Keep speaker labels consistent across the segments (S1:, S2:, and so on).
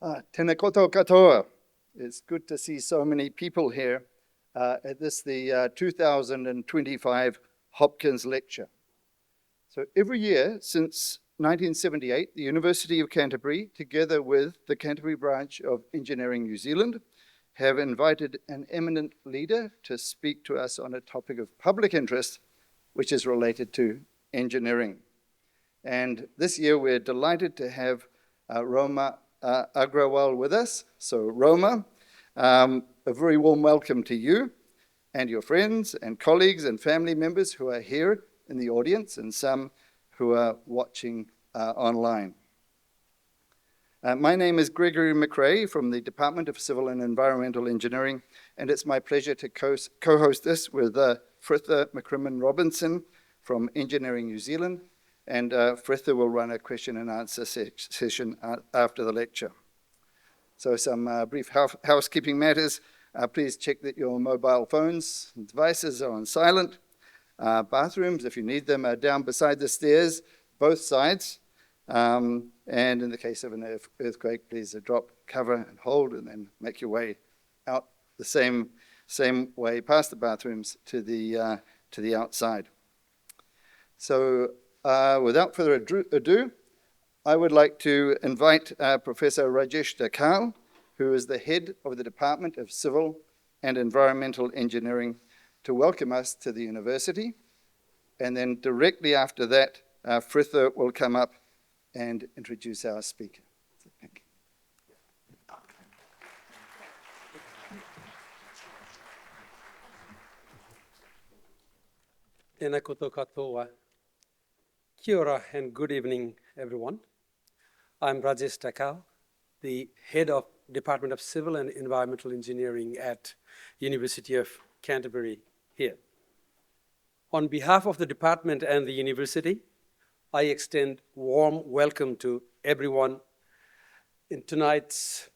S1: Tēnā koutou katoa. It's good to see so many people here at the 2025 Hopkins lecture. So every year since 1978, the University of Canterbury, together with the Canterbury branch of Engineering New Zealand, have invited an eminent leader to speak to us on a topic of public interest, which is related to engineering. And this year we're delighted to have Roma Agrawal with us. So Roma, a very warm welcome to you and your friends and colleagues and family members who are here in the audience and some who are watching online. My name is Gregory McRae from the Department of Civil and Environmental Engineering, and it's my pleasure to co-host this with Fritha McCrimmon-Robinson from Engineering New Zealand, and Fritha will run a question and answer session after the lecture. So some brief housekeeping matters. Please check that your mobile phones and devices are on silent. Bathrooms, if you need them, are down beside the stairs, both sides. And in the case of an earthquake, please drop, cover, and hold, and then make your way out the same way past the bathrooms to the outside. So without further ado, I would like to invite Professor Rajesh Dakal, who is the head of the Department of Civil and Environmental Engineering, to welcome us to the university. And then directly after that, Fritha will come up and introduce our speaker. So, thank
S2: you. Tēnā koutou katoa. Kia ora and good evening, everyone. I'm Rajesh Dakal, the head of Department of Civil and Environmental Engineering at University of Canterbury here. On behalf of the department and the university, I extend warm welcome to everyone in tonight's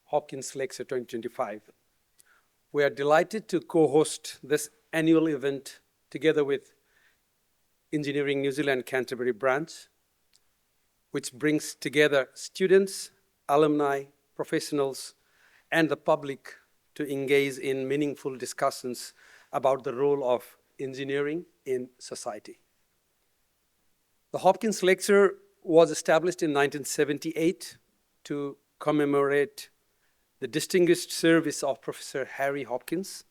S2: Hopkins Lecture 2025. We are delighted to co-host this annual event together with Engineering New Zealand Canterbury branch, which brings together students, alumni, professionals, and the public to engage in meaningful discussions about the role of engineering in society. The Hopkins Lecture was established in 1978 to commemorate the distinguished service of Professor Harry Hopkins,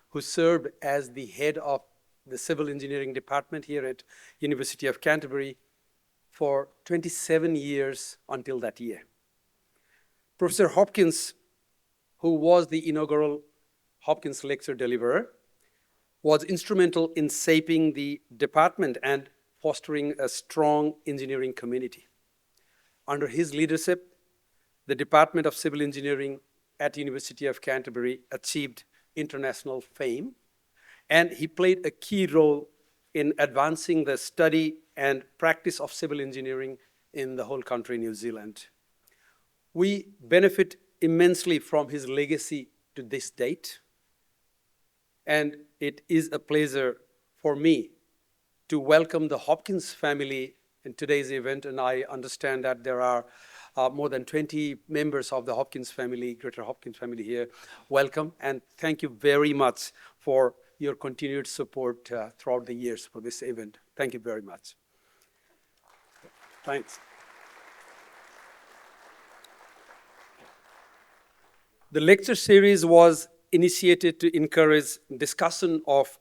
S2: who served as the head of the Civil Engineering Department here at University of Canterbury for 27 years until that year. Professor Hopkins, who was the inaugural Hopkins Lecture deliverer, was instrumental in shaping the department and fostering a strong engineering community. Under his leadership, the Department of Civil Engineering at University of Canterbury achieved international fame, and he played a key role in advancing the study and practice of civil engineering in the whole country, New Zealand. We benefit immensely from his legacy to this date, and it is a pleasure for me to welcome the Hopkins family in today's event, and I understand that there are more than 20 members of the Hopkins family, Greater Hopkins family here. Welcome, and thank you very much for your continued support throughout the years for this event. Thank you very much. Thanks. The lecture series was initiated to encourage discussion of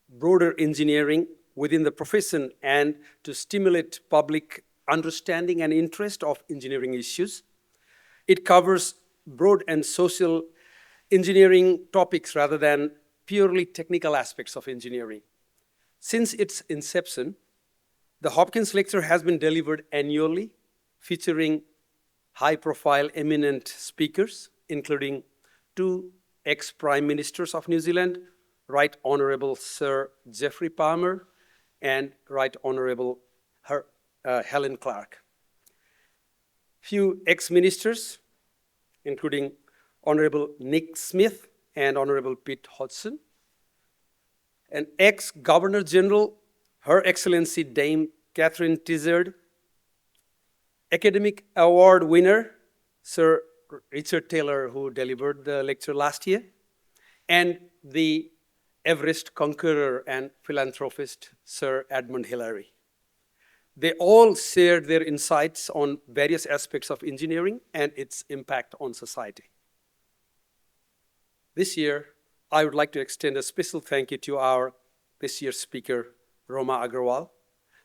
S2: broader engineering within the profession and to stimulate public understanding and interest of engineering issues. It covers broad and social engineering topics rather than purely technical aspects of engineering. Since its inception, the Hopkins Lecture has been delivered annually, featuring high-profile eminent speakers, including 2 ex-Prime Ministers of New Zealand, Right Honourable Sir Geoffrey Palmer and Right Honourable Helen Clark. Few ex-ministers, including Honourable Nick Smith and Honourable Pete Hodgson, an ex-Governor General, Her Excellency Dame Catherine Tizard, academic award winner Sir Richard Taylor, who delivered the lecture last year, and the Everest conqueror and philanthropist, Sir Edmund Hillary. They all shared their insights on various aspects of engineering and its impact on society. This year, I would like to extend a special thank you to this year's speaker, Roma Agrawal,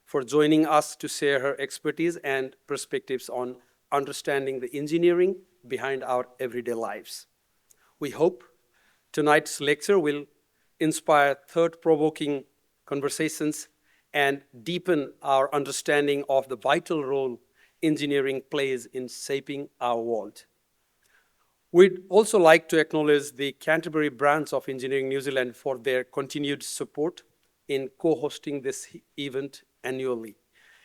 S2: for joining us to share her expertise and perspectives on understanding the engineering behind our everyday lives. We hope tonight's lecture will inspire thought-provoking conversations and deepen our understanding of the vital role engineering plays in shaping our world. We'd also like to acknowledge the Canterbury branch of Engineering New Zealand for their continued support in co-hosting this event annually.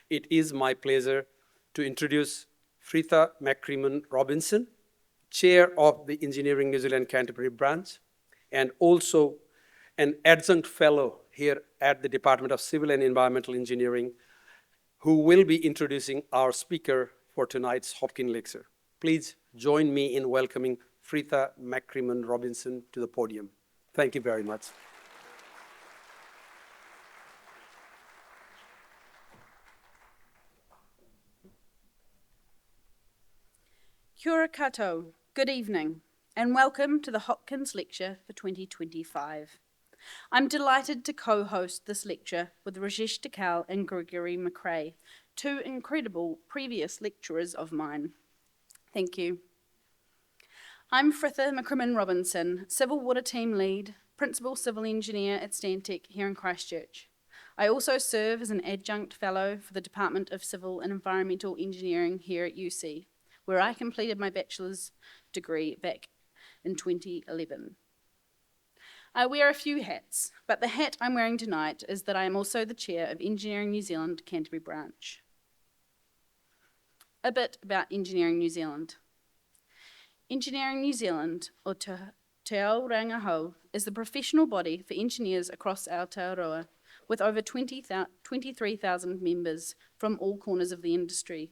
S2: It is my pleasure to introduce Fritha McCrimmon Robinson, Chair of the Engineering New Zealand Canterbury branch, and also an adjunct fellow here at the Department of Civil and Environmental Engineering, who will be introducing our speaker for tonight's Hopkins lecture. Please join me in welcoming Fritha McCrimmon Robinson to the podium. Thank you very much.
S3: Kia ora koutou, good evening, and welcome to the Hopkins Lecture for 2025. I'm delighted to co-host this lecture with Rajesh Dakal and Gregory McRae, two incredible previous lecturers of mine. Thank you. I'm Fritha McCrimmon Robinson, Civil Water Team Lead, Principal Civil Engineer at Stantec here in Christchurch. I also serve as an Adjunct Fellow for the Department of Civil and Environmental Engineering here at UC, where I completed my bachelor's degree back in 2011. I wear a few hats, but the hat I'm wearing tonight is that I am also the chair of Engineering New Zealand Canterbury branch. A bit about Engineering New Zealand. Engineering New Zealand, or Te Ao Rangahau, is the professional body for engineers across Aotearoa, with over 23,000 members from all corners of the industry.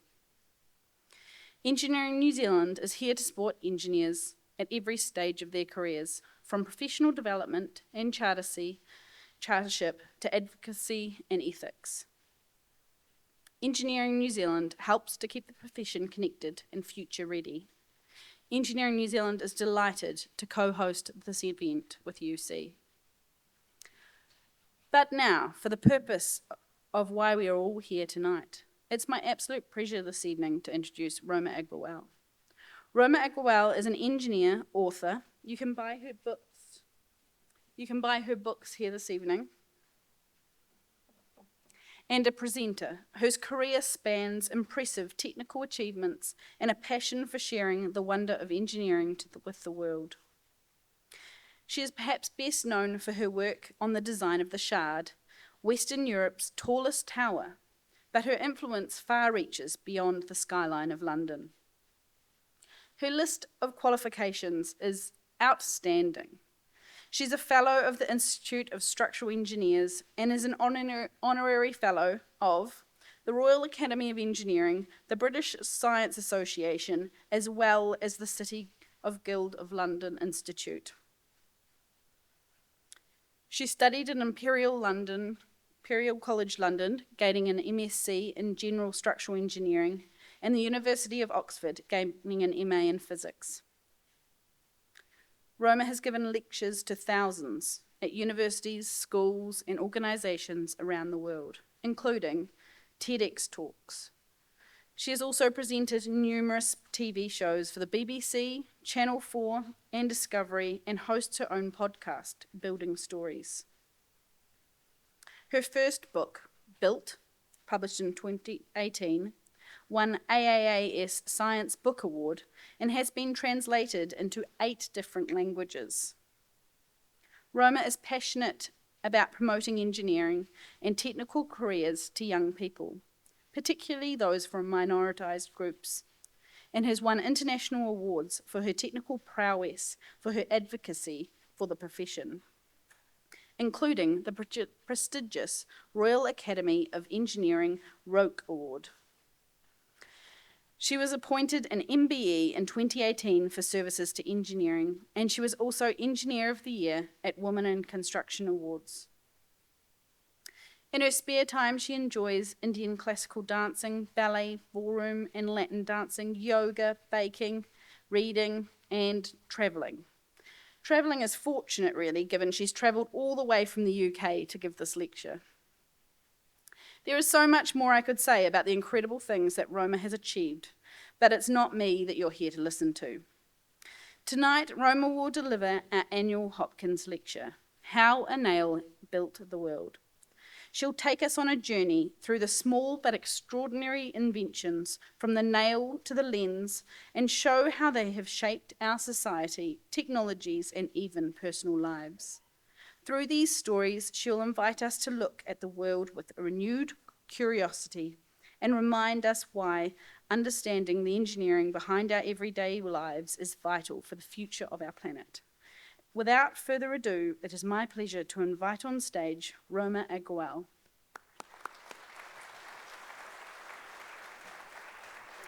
S3: Engineering New Zealand is here to support engineers at every stage of their careers, from professional development and chartership to advocacy and ethics. Engineering New Zealand helps to keep the profession connected and future ready. Engineering New Zealand is delighted to co-host this event with UC. But now, for the purpose of why we are all here tonight, it's my absolute pleasure this evening to introduce Roma Agrawal. Roma Agrawal is an engineer, author. You can buy her books here this evening. And a presenter whose career spans impressive technical achievements and a passion for sharing the wonder of engineering with the world. She is perhaps best known for her work on the design of the Shard, Western Europe's tallest tower, but her influence far reaches beyond the skyline of London. Her list of qualifications is outstanding. She's a fellow of the Institute of Structural Engineers and is an honorary fellow of the Royal Academy of Engineering, the British Science Association, as well as the City of Guild of London Institute. She studied at Imperial College London, gaining an MSc in General Structural Engineering, and the University of Oxford, gaining an MA in Physics. Roma has given lectures to thousands at universities, schools, and organisations around the world, including TEDx talks. She has also presented numerous TV shows for the BBC, Channel 4, and Discovery, and hosts her own podcast, Building Stories. Her first book, Built, published in 2018, won AAAS Science Book Award and has been translated into 8 different languages. Roma is passionate about promoting engineering and technical careers to young people, particularly those from minoritized groups, and has won international awards for her technical prowess, for her advocacy for the profession, including the prestigious Royal Academy of Engineering Roke Award. She was appointed an MBE in 2018 for services to engineering, and she was also Engineer of the Year at Women in Construction Awards. In her spare time, she enjoys Indian classical dancing, ballet, ballroom and Latin dancing, yoga, baking, reading, and travelling. Travelling is fortunate, really, given she's travelled all the way from the UK to give this lecture. There is so much more I could say about the incredible things that Roma has achieved, but it's not me that you're here to listen to. Tonight, Roma will deliver our annual Hopkins lecture, How a Nail Built the World. She'll take us on a journey through the small but extraordinary inventions from the nail to the lens and show how they have shaped our society, technologies, and even personal lives. Through these stories, she'll invite us to look at the world with a renewed curiosity and remind us why understanding the engineering behind our everyday lives is vital for the future of our planet. Without further ado, it is my pleasure to invite on stage Roma Agrawal.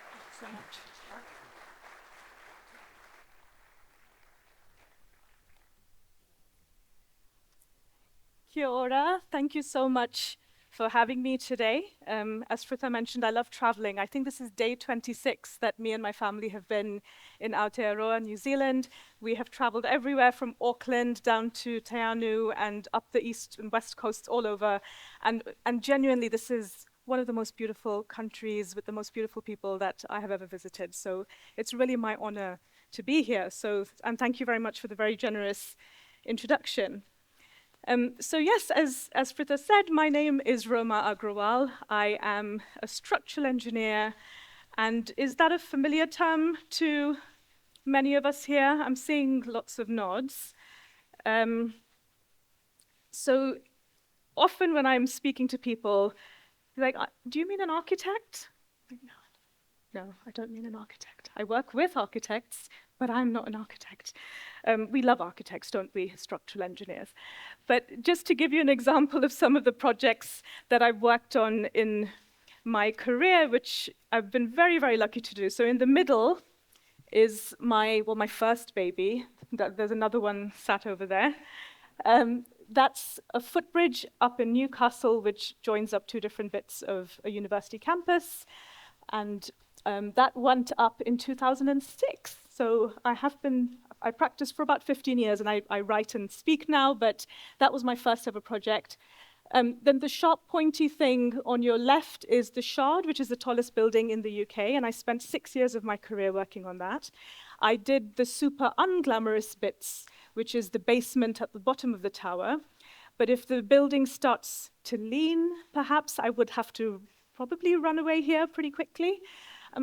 S3: Thank you so much.
S4: Kia ora. Thank you so much for having me today. As Fritha mentioned, I love traveling. I think this is day 26 that me and my family have been in Aotearoa, New Zealand. We have traveled everywhere from Auckland down to Te Anau and up the east and west coasts all over. And genuinely, this is one of the most beautiful countries with the most beautiful people that I have ever visited. So it's really my honor to be here. And thank you very much for the very generous introduction. So yes, as Fritha said, my name is Roma Agrawal. I am a structural engineer. And is that a familiar term to many of us here? I'm seeing lots of nods. So often when I'm speaking to people, they're like, do you mean an architect? No, I don't mean an architect. I work with architects, but I'm not an architect. We love architects, don't we, structural engineers? But just to give you an example of some of the projects that I've worked on in my career, which I've been very, very lucky to do. So in the middle is my first baby. There's another one sat over there. That's a footbridge up in Newcastle, which joins up two different bits of a university campus. And that went up in 2006. So I practiced for about 15 years, and I write and speak now, but that was my first ever project. Then the sharp pointy thing on your left is the Shard, which is the tallest building in the UK, and I spent 6 years of my career working on that. I did the super unglamorous bits, which is the basement at the bottom of the tower. But if the building starts to lean, perhaps I would have to probably run away here pretty quickly.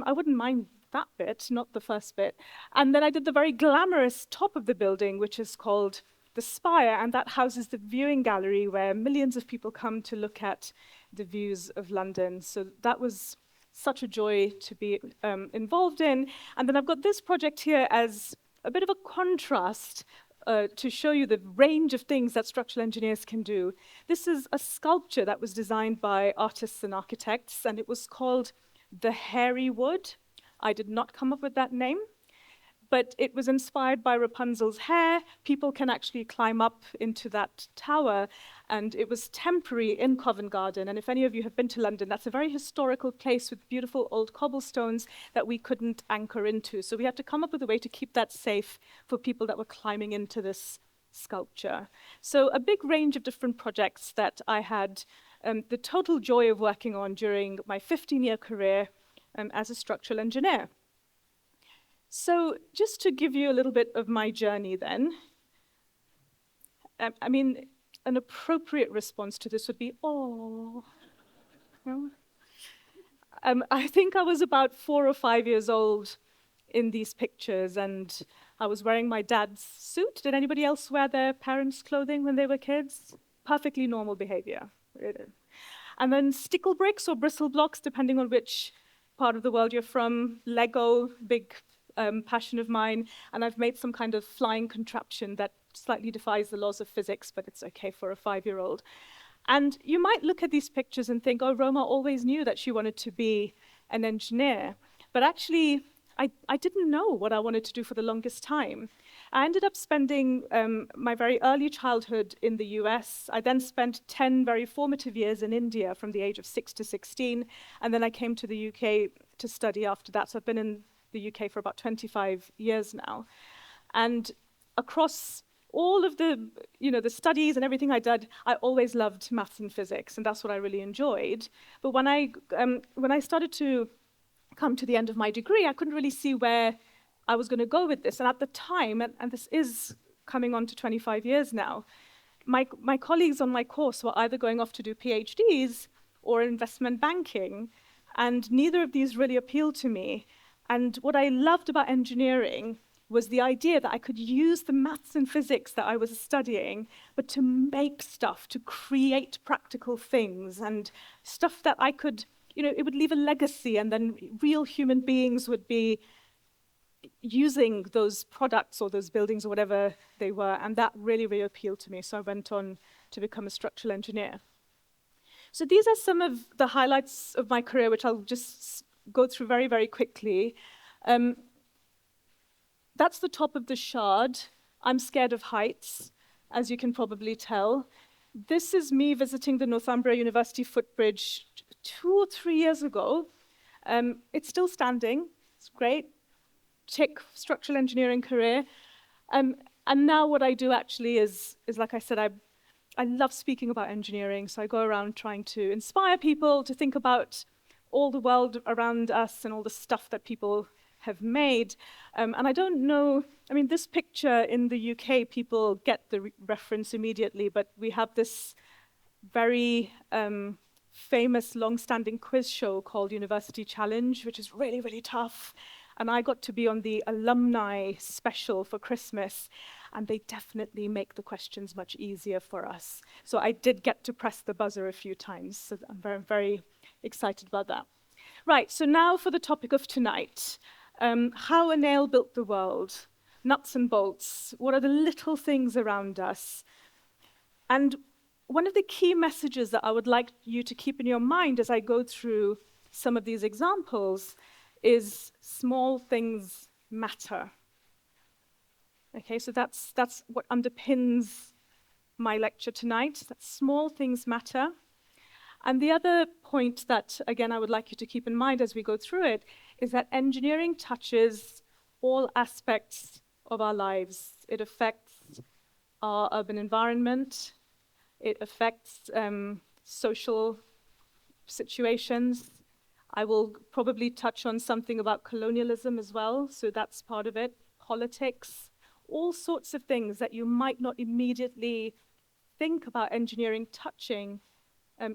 S4: I wouldn't mind that bit, not the first bit. And then I did the very glamorous top of the building, which is called the Spire, and that houses the viewing gallery where millions of people come to look at the views of London. So that was such a joy to be involved in. And then I've got this project here as a bit of a contrast to show you the range of things that structural engineers can do. This is a sculpture that was designed by artists and architects, and it was called the Hairy Wood. I did not come up with that name, but it was inspired by Rapunzel's hair. People can actually climb up into that tower, and it was temporary in Covent Garden. And if any of you have been to London, that's a very historical place with beautiful old cobblestones that we couldn't anchor into. So we had to come up with a way to keep that safe for people that were climbing into this sculpture. So a big range of different projects that I had the total joy of working on during my 15-year career as a structural engineer. So just to give you a little bit of my journey then, I mean, an appropriate response to this would be, oh. No? I think I was about 4 or 5 years old in these pictures, and I was wearing my dad's suit. Did anybody else wear their parents' clothing when they were kids? Perfectly normal behavior. And then stickle bricks or bristle blocks, depending on which part of the world you're from. Lego, big passion of mine, and I've made some kind of flying contraption that slightly defies the laws of physics, but it's okay for a 5-year-old. And you might look at these pictures and think, oh, Roma always knew that she wanted to be an engineer. But actually, I didn't know what I wanted to do for the longest time. I ended up spending my very early childhood in the US. I then spent 10 very formative years in India from the age of 6 to 16, and then I came to the UK to study after that. So I've been in the UK for about 25 years now. And across all of the, the studies and everything I did, I always loved maths and physics, and that's what I really enjoyed. But when I started to come to the end of my degree, I couldn't really see where I was going to go with this. And at the time, and this is coming on to 25 years now, my colleagues on my course were either going off to do PhDs or investment banking, and neither of these really appealed to me. And what I loved about engineering was the idea that I could use the maths and physics that I was studying, but to make stuff, to create practical things, and stuff that I could, it would leave a legacy, and then real human beings would be using those products or those buildings or whatever they were, and that really, really appealed to me. So I went on to become a structural engineer. So these are some of the highlights of my career, which I'll just go through very, very quickly. That's the top of the Shard. I'm scared of heights, as you can probably tell. This is me visiting the Northumbria University footbridge 2 or 3 years ago. It's still standing. It's great. Tick, structural engineering career. And now what I do actually is like I said, I love speaking about engineering, so I go around trying to inspire people to think about all the world around us and all the stuff that people have made. And I don't know, this picture in the UK, people get the reference immediately, but we have this very famous long-standing quiz show called University Challenge, which is really, really tough. And I got to be on the alumni special for Christmas, and they definitely make the questions much easier for us. So I did get to press the buzzer a few times, so I'm very, very excited about that. Right, so now for the topic of tonight. How a nail built the world, nuts and bolts, what are the little things around us? And one of the key messages that I would like you to keep in your mind as I go through some of these examples is small things matter. Okay, so that's what underpins my lecture tonight, that small things matter. And the other point that, again, I would like you to keep in mind as we go through it is that engineering touches all aspects of our lives. It affects our urban environment. It affects social situations. I will probably touch on something about colonialism as well, so that's part of it. Politics, all sorts of things that you might not immediately think about engineering touching.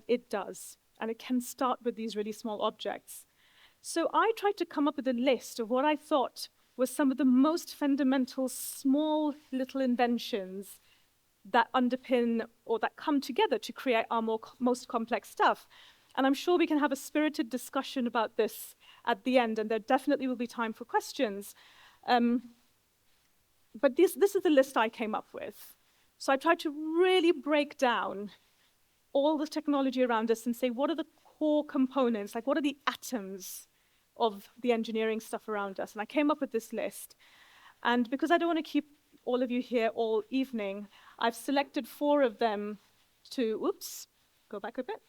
S4: It does, and it can start with these really small objects. So I tried to come up with a list of what I thought was some of the most fundamental small little inventions that underpin or that come together to create our most complex stuff. And I'm sure we can have a spirited discussion about this at the end, and there definitely will be time for questions. But this is the list I came up with. So I tried to really break down all the technology around us and say, what are the core components? Like, what are the atoms of the engineering stuff around us? And I came up with this list. And because I don't want to keep all of you here all evening, I've selected 4 of them to, go back a bit.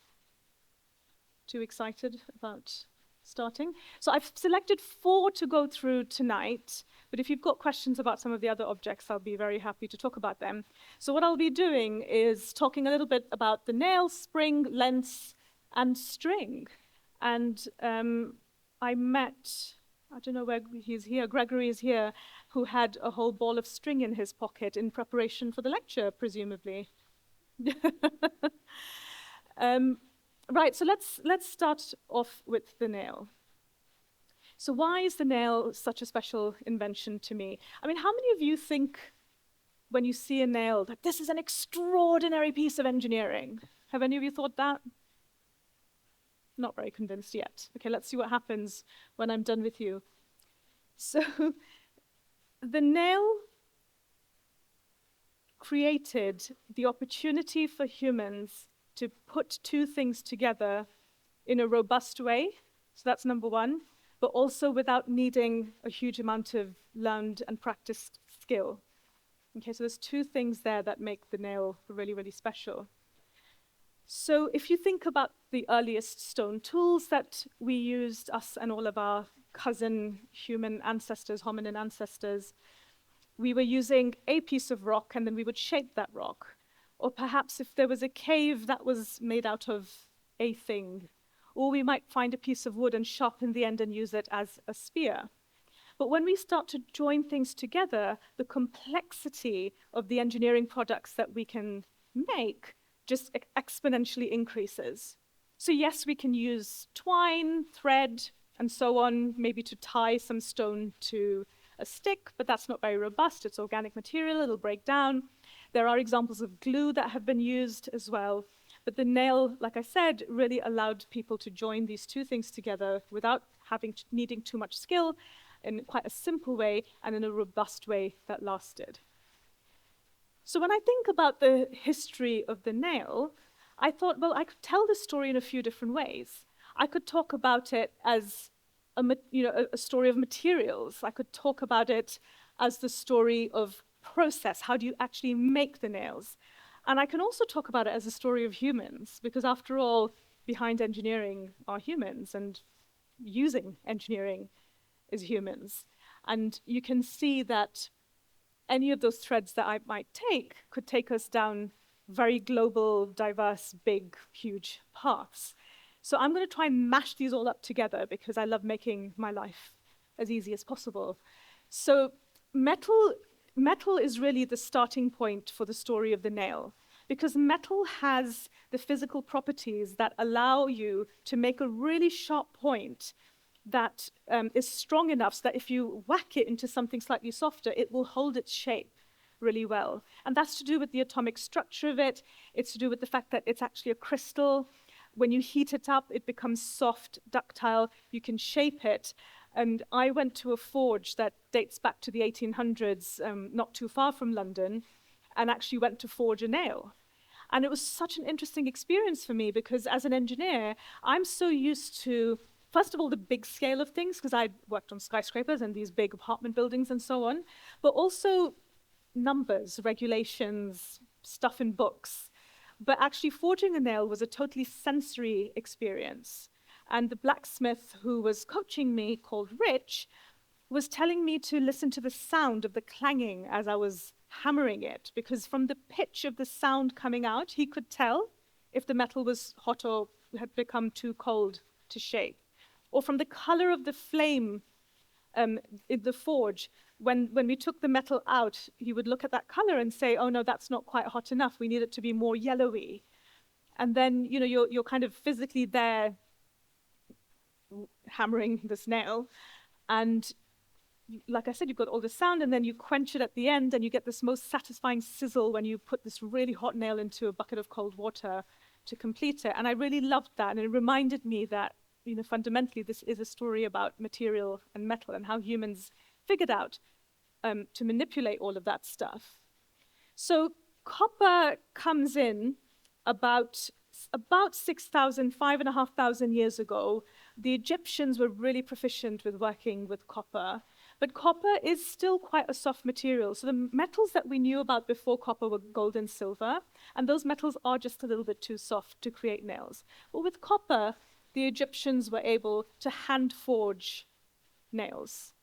S4: Too excited about starting. So I've selected 4 to go through tonight, but if you've got questions about some of the other objects, I'll be very happy to talk about them. So what I'll be doing is talking a little bit about the nail, spring, lens, and string. And I met, I don't know where he's here, Gregory is here, who had a whole ball of string in his pocket in preparation for the lecture, presumably. Right, so let's start off with the nail. So why is the nail such a special invention to me? How many of you think when you see a nail that this is an extraordinary piece of engineering? Have any of you thought that? Not very convinced yet. Okay, let's see what happens when I'm done with you. So the nail created the opportunity for humans to put 2 things together in a robust way. So that's number 1. but also without needing a huge amount of learned and practiced skill. Okay, so there's two things there that make the nail really, really special. So if you think about the earliest stone tools that we used, us and all of our cousin human ancestors, hominin ancestors, we were using a piece of rock and then we would shape that rock. Or perhaps if there was a cave that was made out of a thing, or we might find a piece of wood and sharpen the end and use it as a spear. But when we start to join things together, the complexity of the engineering products that we can make just exponentially increases. So yes, we can use twine, thread, and so on, maybe to tie some stone to a stick, but that's not very robust. It's organic material, it'll break down. There are examples of glue that have been used as well. But the nail, like I said, really allowed people to join these two things together without needing too much skill, in quite a simple way and in a robust way that lasted. So when I think about the history of the nail, I thought, well, I could tell this story in a few different ways. I could talk about it as a story of materials. I could talk about it as the story of process. How do you actually make the nails? And I can also talk about it as a story of humans, because after all, behind engineering are humans, and using engineering is humans. And you can see that any of those threads that I might take could take us down very global, diverse, big, huge paths. So I'm going to try and mash these all up together because I love making my life as easy as possible. So metal is really the starting point for the story of the nail, because metal has the physical properties that allow you to make a really sharp point that is strong enough so that if you whack it into something slightly softer, it will hold its shape really well. And that's to do with the atomic structure of it. It's to do with the fact that it's actually a crystal. When you heat it up, it becomes soft, ductile. You can shape it. And I went to a forge that dates back to the 1800s, not too far from London, and actually went to forge a nail. And it was such an interesting experience for me because as an engineer, I'm so used to, first of all, the big scale of things, because I worked on skyscrapers and these big apartment buildings and so on, but also numbers, regulations, stuff in books. But actually forging a nail was a totally sensory experience. And the blacksmith who was coaching me, called Rich, was telling me to listen to the sound of the clanging as I was hammering it, because from the pitch of the sound coming out, he could tell if the metal was hot or had become too cold to shape. Or from the color of the flame in the forge, when we took the metal out, he would look at that color and say, oh no, that's not quite hot enough. We need it to be more yellowy. And then, you're kind of physically there hammering this nail. And like I said, you've got all the sound, and then you quench it at the end, and you get this most satisfying sizzle when you put this really hot nail into a bucket of cold water to complete it. And I really loved that, and it reminded me that, fundamentally, this is a story about material and metal and how humans figured out to manipulate all of that stuff. So copper comes in about 6,000, 5,500 years ago. The Egyptians were really proficient with working with copper, but copper is still quite a soft material. So the metals that we knew about before copper were gold and silver, and those metals are just a little bit too soft to create nails. But with copper, the Egyptians were able to hand forge nails.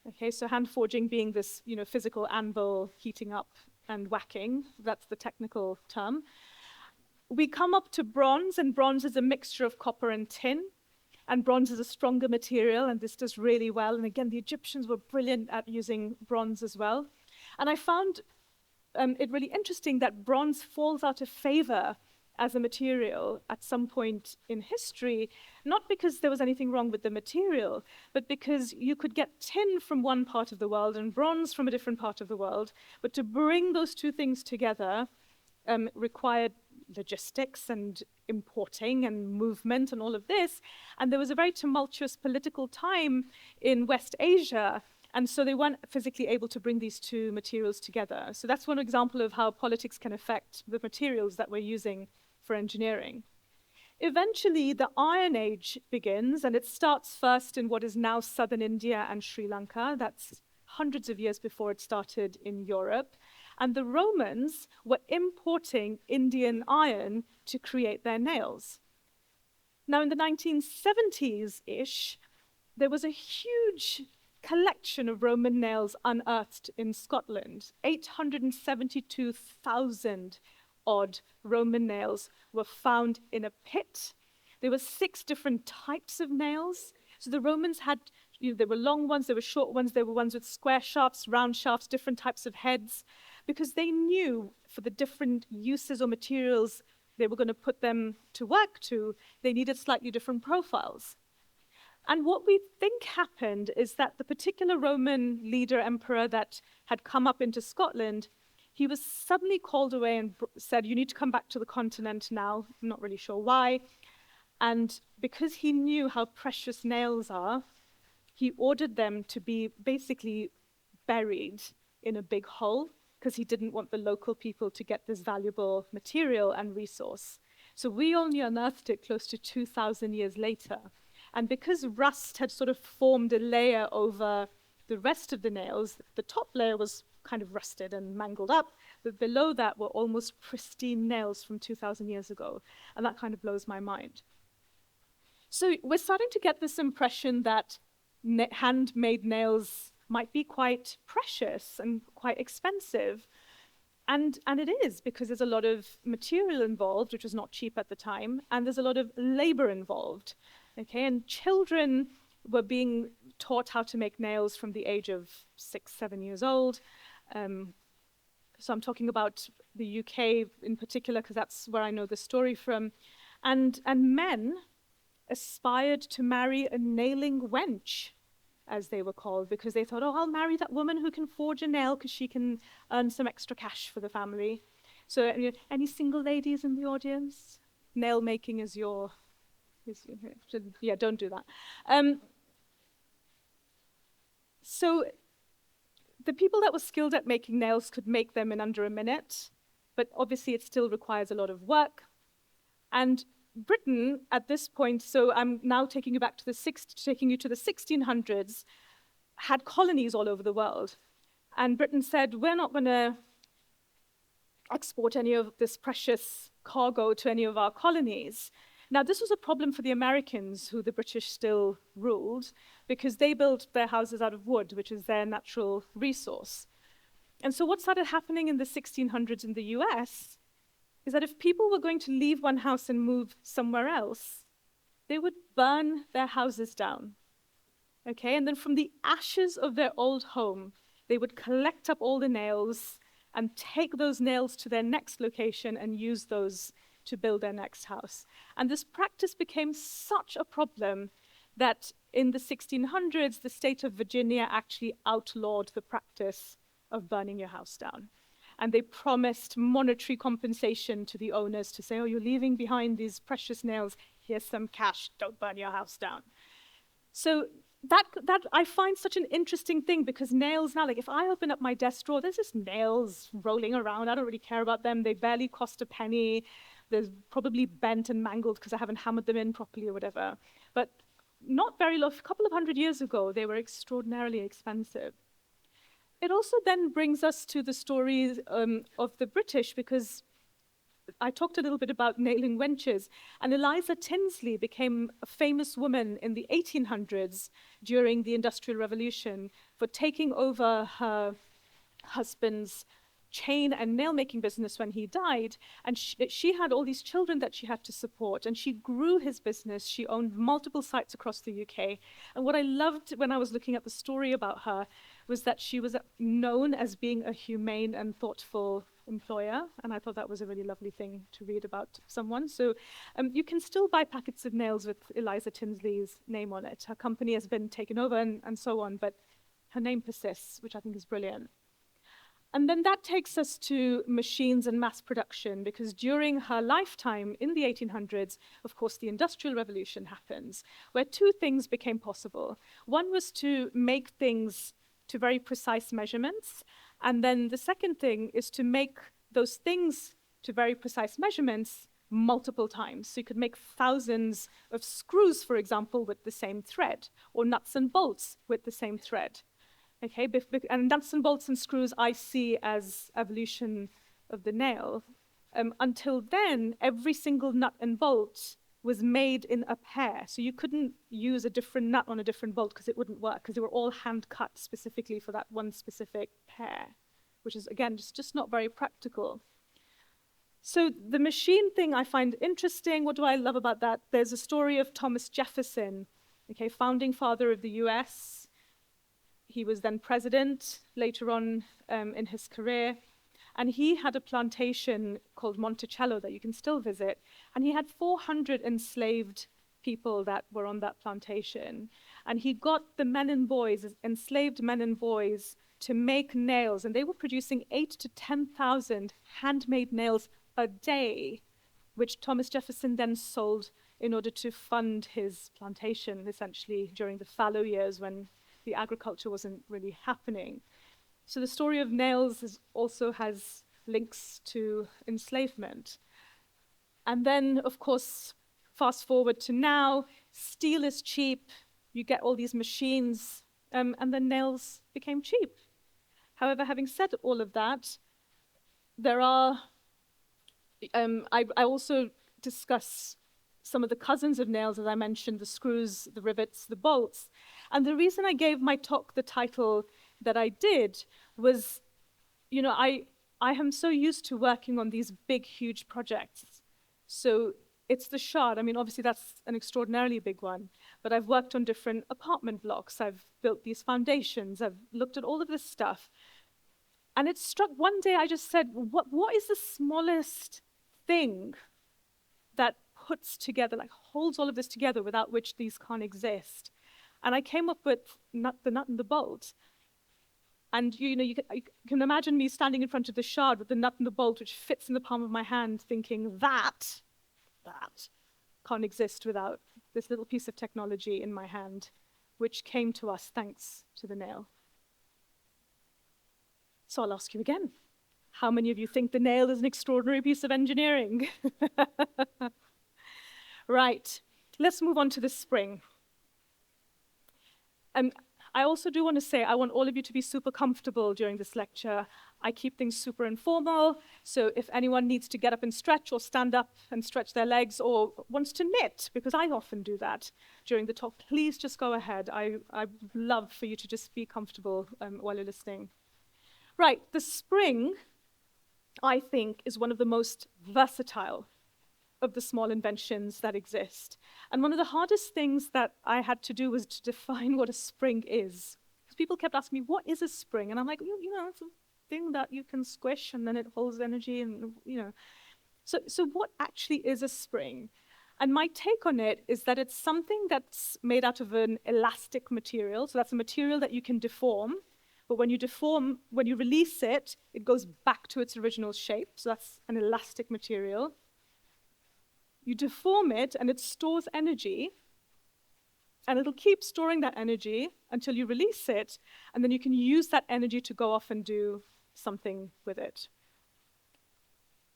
S4: Okay, so hand forging being this, physical anvil heating up and whacking. That's the technical term. We come up to bronze, and bronze is a mixture of copper and tin. And bronze is a stronger material, and this does really well. And again, the Egyptians were brilliant at using bronze as well. And I found it really interesting that bronze falls out of favor as a material at some point in history, not because there was anything wrong with the material, but because you could get tin from one part of the world and bronze from a different part of the world. But to bring those two things together required logistics and importing and movement and all of this. And there was a very tumultuous political time in West Asia, and so they weren't physically able to bring these two materials together. So that's one example of how politics can affect the materials that we're using for engineering. Eventually, the Iron Age begins, and it starts first in what is now southern India and Sri Lanka. That's hundreds of years before it started in Europe. And the Romans were importing Indian iron to create their nails. Now, in the 1970s-ish, there was a huge collection of Roman nails unearthed in Scotland. 872,000 odd Roman nails were found in a pit. There were 6 different types of nails. So the Romans had, there were long ones, there were short ones, there were ones with square shafts, round shafts, different types of heads, because they knew for the different uses or materials they were going to put them to work to, they needed slightly different profiles. And what we think happened is that the particular Roman leader, emperor that had come up into Scotland, he was suddenly called away and said, you need to come back to the continent now. I'm not really sure why. And because he knew how precious nails are, he ordered them to be basically buried in a big hole because he didn't want the local people to get this valuable material and resource. So we only unearthed it close to 2,000 years later. And because rust had sort of formed a layer over the rest of the nails, the top layer was kind of rusted and mangled up, but below that were almost pristine nails from 2,000 years ago. And that kind of blows my mind. So we're starting to get this impression that handmade nails might be quite precious and quite expensive. And it is, because there's a lot of material involved, which was not cheap at the time, and there's a lot of labor involved. Okay, and children were being taught how to make nails from the age of 6, 7 years old. So I'm talking about the UK in particular, because that's where I know the story from. And men aspired to marry a nailing wench, as they were called, because they thought, oh, I'll marry that woman who can forge a nail because she can earn some extra cash for the family. So any single ladies in the audience? Nail making is your... yeah, don't do that. So the people that were skilled at making nails could make them in under a minute, but obviously it still requires a lot of work. And Britain at this point, so I'm now taking you back to the 1600s, had colonies all over the world. And Britain said, we're not going to export any of this precious cargo to any of our colonies. Now, this was a problem for the Americans, who the British still ruled, because they built their houses out of wood, which is their natural resource. And so what started happening in the 1600s in the US is that if people were going to leave one house and move somewhere else, they would burn their houses down. Okay, and then from the ashes of their old home, they would collect up all the nails and take those nails to their next location and use those to build their next house. And this practice became such a problem that in the 1600s, the state of Virginia actually outlawed the practice of burning your house down. And they promised monetary compensation to the owners to say, oh, you're leaving behind these precious nails, here's some cash, don't burn your house down. So that I find such an interesting thing, because nails now, like if I open up my desk drawer, there's just nails rolling around. I don't really care about them. They barely cost a penny. They're probably bent and mangled because I haven't hammered them in properly or whatever. But not very long, a couple of 100 years ago, they were extraordinarily expensive. It also then brings us to the stories of the British, because I talked a little bit about nailing wenches, and Eliza Tinsley became a famous woman in the 1800s during the Industrial Revolution for taking over her husband's chain and nail-making business when he died, and she had all these children that she had to support, and she grew his business. She owned multiple sites across the UK, and what I loved when I was looking at the story about her was that she was known as being a humane and thoughtful employer, and I thought that was a really lovely thing to read about someone. So you can still buy packets of nails with Eliza Tinsley's name on it. Her company has been taken over and so on, but her name persists, which I think is brilliant. And then that takes us to machines and mass production, because during her lifetime in the 1800s, of course, the Industrial Revolution happens, where two things became possible. One was to make things to very precise measurements, and then the second thing is to make those things to very precise measurements multiple times. So you could make thousands of screws, for example, with the same thread, or nuts and bolts with the same thread. Okay, and nuts and bolts and screws I see as evolution of the nail. Until then, every single nut and bolt was made in a pair. So you couldn't use a different nut on a different bolt because it wouldn't work, because they were all hand cut specifically for that one specific pair, which is, again, just not very practical. So the machine thing I find interesting. What do I love about that? There's a story of Thomas Jefferson, okay, founding father of the US. He was then president later on in his career. And he had a plantation called Monticello that you can still visit. And he had 400 enslaved people that were on that plantation. And he got the men and boys, enslaved men and boys, to make nails. And they were producing 8,000 to 10,000 handmade nails a day, which Thomas Jefferson then sold in order to fund his plantation, essentially, during the fallow years when the agriculture wasn't really happening. So the story of nails also has links to enslavement. And then, of course, fast forward to now, steel is cheap, you get all these machines, and then nails became cheap. However, having said all of that, there are, I also discuss some of the cousins of nails, as I mentioned, the screws, the rivets, the bolts. And the reason I gave my talk the title that I did was, you know, I am so used to working on these big, huge projects. So it's the Shard. I mean, obviously that's an extraordinarily big one, but I've worked on different apartment blocks. I've built these foundations. I've looked at all of this stuff. And it struck one day, I just said, what is the smallest thing that puts together, like holds all of this together without which these can't exist? And I came up with the nut and the bolt. And you can imagine me standing in front of the Shard with the nut and the bolt, which fits in the palm of my hand, thinking that can't exist without this little piece of technology in my hand, which came to us thanks to the nail. So I'll ask you again. How many of you think the nail is an extraordinary piece of engineering? Right, let's move on to the spring. I also do want to say, I want all of you to be super comfortable during this lecture. I keep things super informal, so if anyone needs to get up and stretch or stand up and stretch their legs or wants to knit, because I often do that during the talk, please just go ahead. I'd love for you to just be comfortable while you're listening. Right, the spring, I think, is one of the most versatile of the small inventions that exist. And one of the hardest things that I had to do was to define what a spring is. Because people kept asking me, what is a spring? And I'm like, you know, it's a thing that you can squish and then it holds energy and, you know. So what actually is a spring? And my take on it is that it's something that's made out of an elastic material. So that's a material that you can deform. But when you release it, it goes back to its original shape. So that's an elastic material. You deform it, and it stores energy, and it'll keep storing that energy until you release it, and then you can use that energy to go off and do something with it.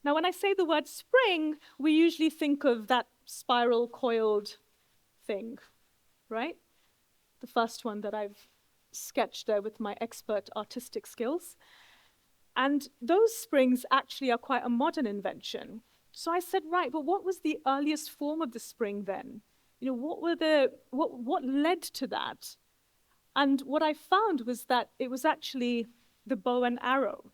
S4: Now, when I say the word spring, we usually think of that spiral coiled thing, right? The first one that I've sketched there with my expert artistic skills. And those springs actually are quite a modern invention. So I said, right, but what was the earliest form of the spring then? You know, what led to that? And what I found was that it was actually the bow and arrow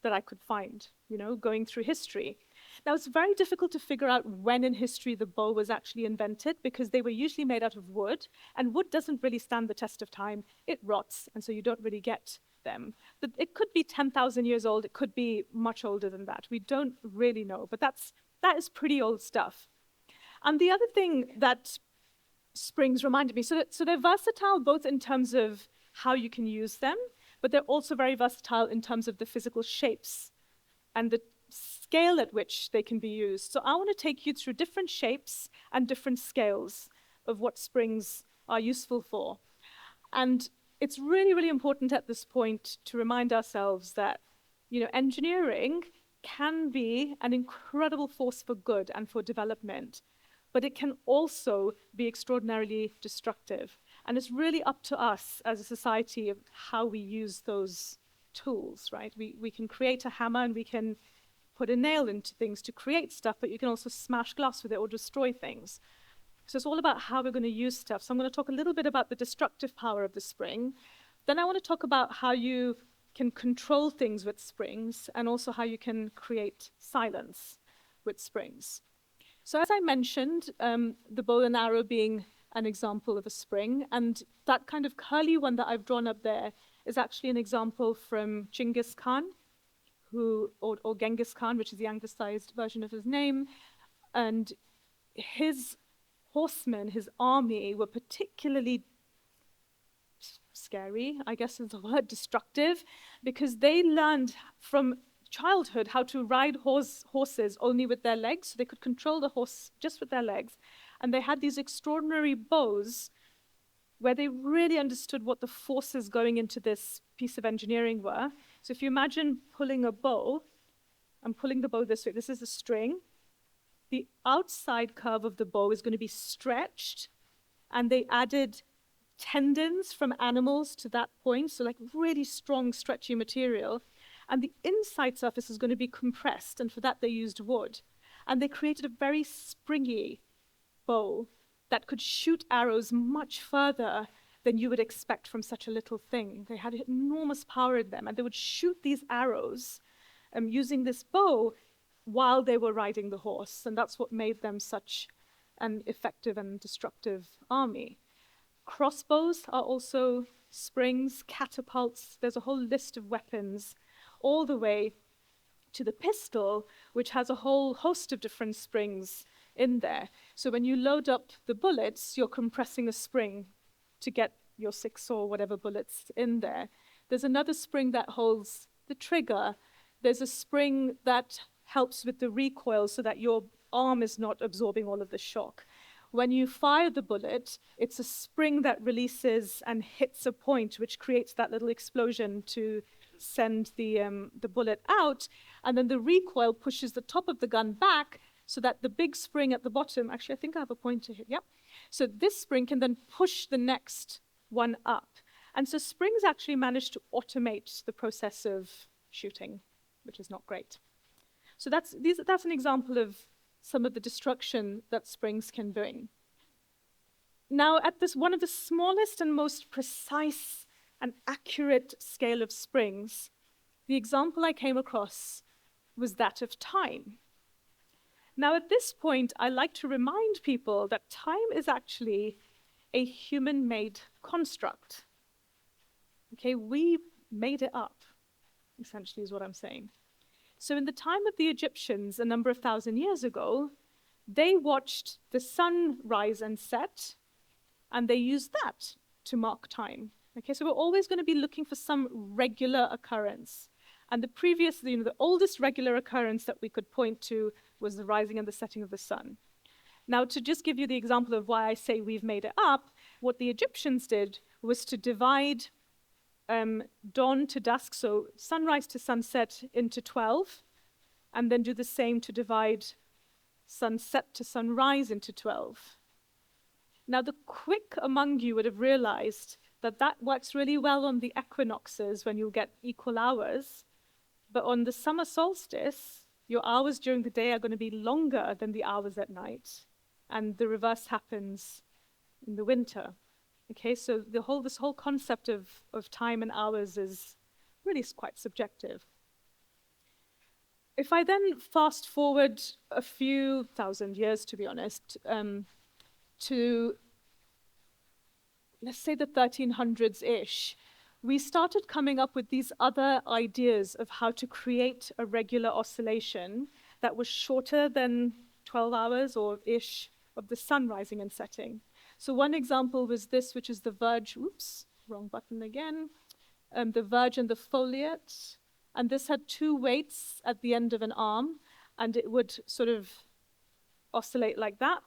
S4: that I could find, you know, going through history. Now, it's very difficult to figure out when in history the bow was actually invented because they were usually made out of wood, and wood doesn't really stand the test of time. It rots, and so you don't really get them. But it could be 10,000 years old. It could be much older than that. We don't really know, but that is pretty old stuff. And the other thing that springs reminded me, so they're versatile both in terms of how you can use them, but they're also very versatile in terms of the physical shapes and the scale at which they can be used. So I want to take you through different shapes and different scales of what springs are useful for. And it's really, really important at this point to remind ourselves that, you know, engineering can be an incredible force for good and for development, but it can also be extraordinarily destructive. And it's really up to us as a society of how we use those tools, right? We can create a hammer and we can put a nail into things to create stuff, but you can also smash glass with it or destroy things. So it's all about how we're going to use stuff. So I'm going to talk a little bit about the destructive power of the spring. Then I want to talk about how you can control things with springs and also how you can create silence with springs. So as I mentioned, the bow and arrow being an example of a spring, and that kind of curly one that I've drawn up there is actually an example from Genghis Khan, or Genghis Khan, which is the anglicized version of his name, and his horsemen, his army, were particularly scary, I guess is the word, destructive, because they learned from childhood how to ride horses only with their legs, so they could control the horse just with their legs. And they had these extraordinary bows where they really understood what the forces going into this piece of engineering were. So if you imagine pulling a bow, I'm pulling the bow this way, this is a string. The outside curve of the bow is going to be stretched, and they added tendons from animals to that point, so like really strong, stretchy material. And the inside surface is going to be compressed, and for that they used wood. And they created a very springy bow that could shoot arrows much further than you would expect from such a little thing. They had enormous power in them, and they would shoot these arrows using this bow while they were riding the horse, and that's what made them such an effective and destructive army. Crossbows are also springs, catapults, there's a whole list of weapons, all the way to the pistol, which has a whole host of different springs in there. So when you load up the bullets, you're compressing a spring to get your 6 or whatever bullets in there. There's another spring that holds the trigger. There's a spring that helps with the recoil so that your arm is not absorbing all of the shock. When you fire the bullet, it's a spring that releases and hits a point, which creates that little explosion to send the bullet out. And then the recoil pushes the top of the gun back so that the big spring at the bottom, actually, I think I have a pointer here, yep. So this spring can then push the next one up. And so springs actually manage to automate the process of shooting, which is not great. So that's an example of some of the destruction that springs can bring. Now, at this one of the smallest and most precise and accurate scale of springs, the example I came across was that of time. Now, at this point, I like to remind people that time is actually a human-made construct. Okay, we made it up, essentially, is what I'm saying. So in the time of the Egyptians, a number of thousand years ago, they watched the sun rise and set, and they used that to mark time. Okay, so we're always going to be looking for some regular occurrence. And the oldest regular occurrence that we could point to was the rising and the setting of the sun. Now, to just give you the example of why I say we've made it up, what the Egyptians did was to divide dawn to dusk, so sunrise to sunset, into 12, and then do the same to divide sunset to sunrise into 12. Now, the quick among you would have realized that that works really well on the equinoxes when you'll get equal hours, but on the summer solstice, your hours during the day are going to be longer than the hours at night, and the reverse happens in the winter. Okay, so this whole concept of time and hours is really quite subjective. If I then fast forward a few thousand years, to be honest, to, let's say, the 1300s-ish, we started coming up with these other ideas of how to create a regular oscillation that was shorter than 12 hours or ish of the sun rising and setting. So one example was this, which is the verge, oops, wrong button again, the verge and the foliate. And this had 2 weights at the end of an arm, and it would sort of oscillate like that.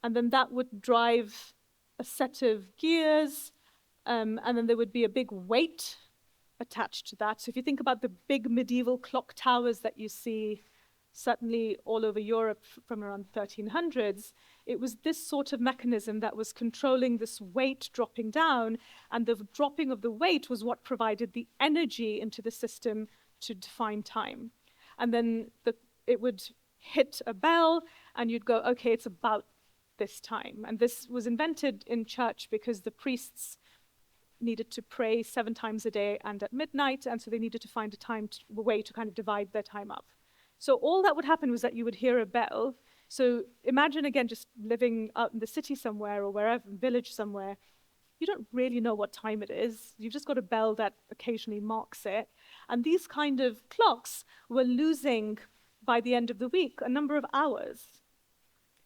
S4: And then that would drive a set of gears, and then there would be a big weight attached to that. So if you think about the big medieval clock towers that you see certainly all over Europe from around 1300s, it was this sort of mechanism that was controlling this weight dropping down, and the dropping of the weight was what provided the energy into the system to define time. And then it would hit a bell, and you'd go, okay, it's about this time. And this was invented in church because the priests needed to pray 7 times a day and at midnight, and so they needed to find a way to kind of divide their time up. So all that would happen was that you would hear a bell. So imagine, again, just living out in the city somewhere or wherever, village somewhere. You don't really know what time it is. You've just got a bell that occasionally marks it. And these kind of clocks were losing, by the end of the week, a number of hours.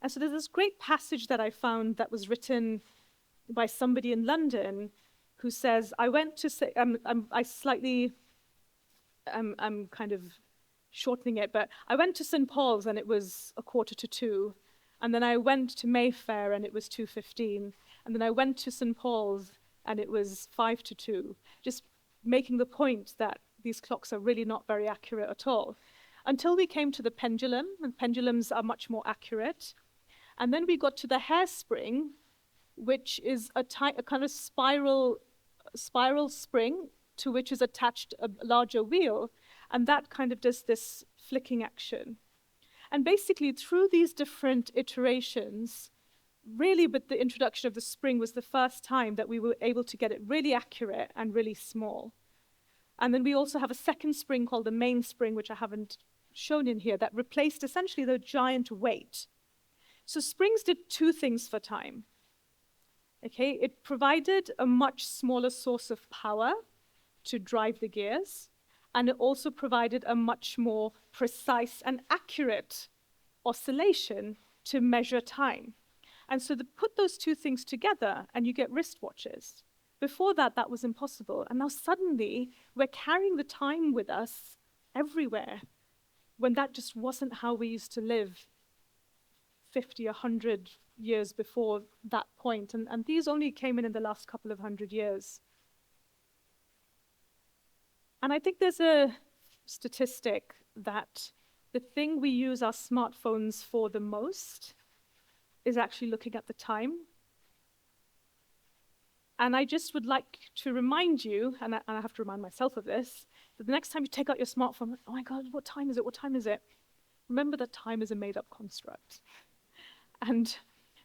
S4: And so there's this great passage that I found that was written by somebody in London who says, I went to say, I'm kind of shortening it, but I went to St. Paul's and it was 1:45, and then I went to Mayfair and it was 2:15, and then I went to St. Paul's and it was 1:55, just making the point that these clocks are really not very accurate at all. Until we came to the pendulum, and pendulums are much more accurate. And then we got to the hairspring, which is a kind of spiral spring to which is attached a larger wheel, and that kind of does this flicking action. And basically, through these different iterations, really with the introduction of the spring was the first time that we were able to get it really accurate and really small. And then we also have a second spring called the mainspring, which I haven't shown in here, that replaced essentially the giant weight. So springs did 2 things for time. Okay, it provided a much smaller source of power to drive the gears, and it also provided a much more precise and accurate oscillation to measure time. And so put those 2 things together and you get wristwatches. Before that, that was impossible. And now suddenly we're carrying the time with us everywhere, when that just wasn't how we used to live 50, 100 years before that point. And these only came in the last couple of 100 years. And I think there's a statistic that the thing we use our smartphones for the most is actually looking at the time. And I just would like to remind you, and I have to remind myself of this, that the next time you take out your smartphone, oh my God, what time is it? What time is it? Remember that time is a made-up construct. And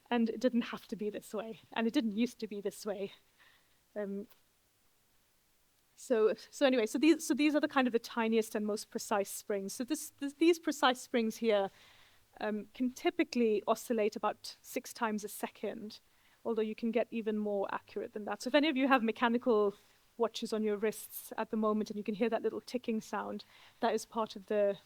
S4: it didn't have to be this way, and it didn't used to be this way. So these are the kind of the tiniest and most precise springs. So these precise springs here can typically oscillate about 6 times a second, although you can get even more accurate than that. So if any of you have mechanical watches on your wrists at the moment and you can hear that little ticking sound, that is part of the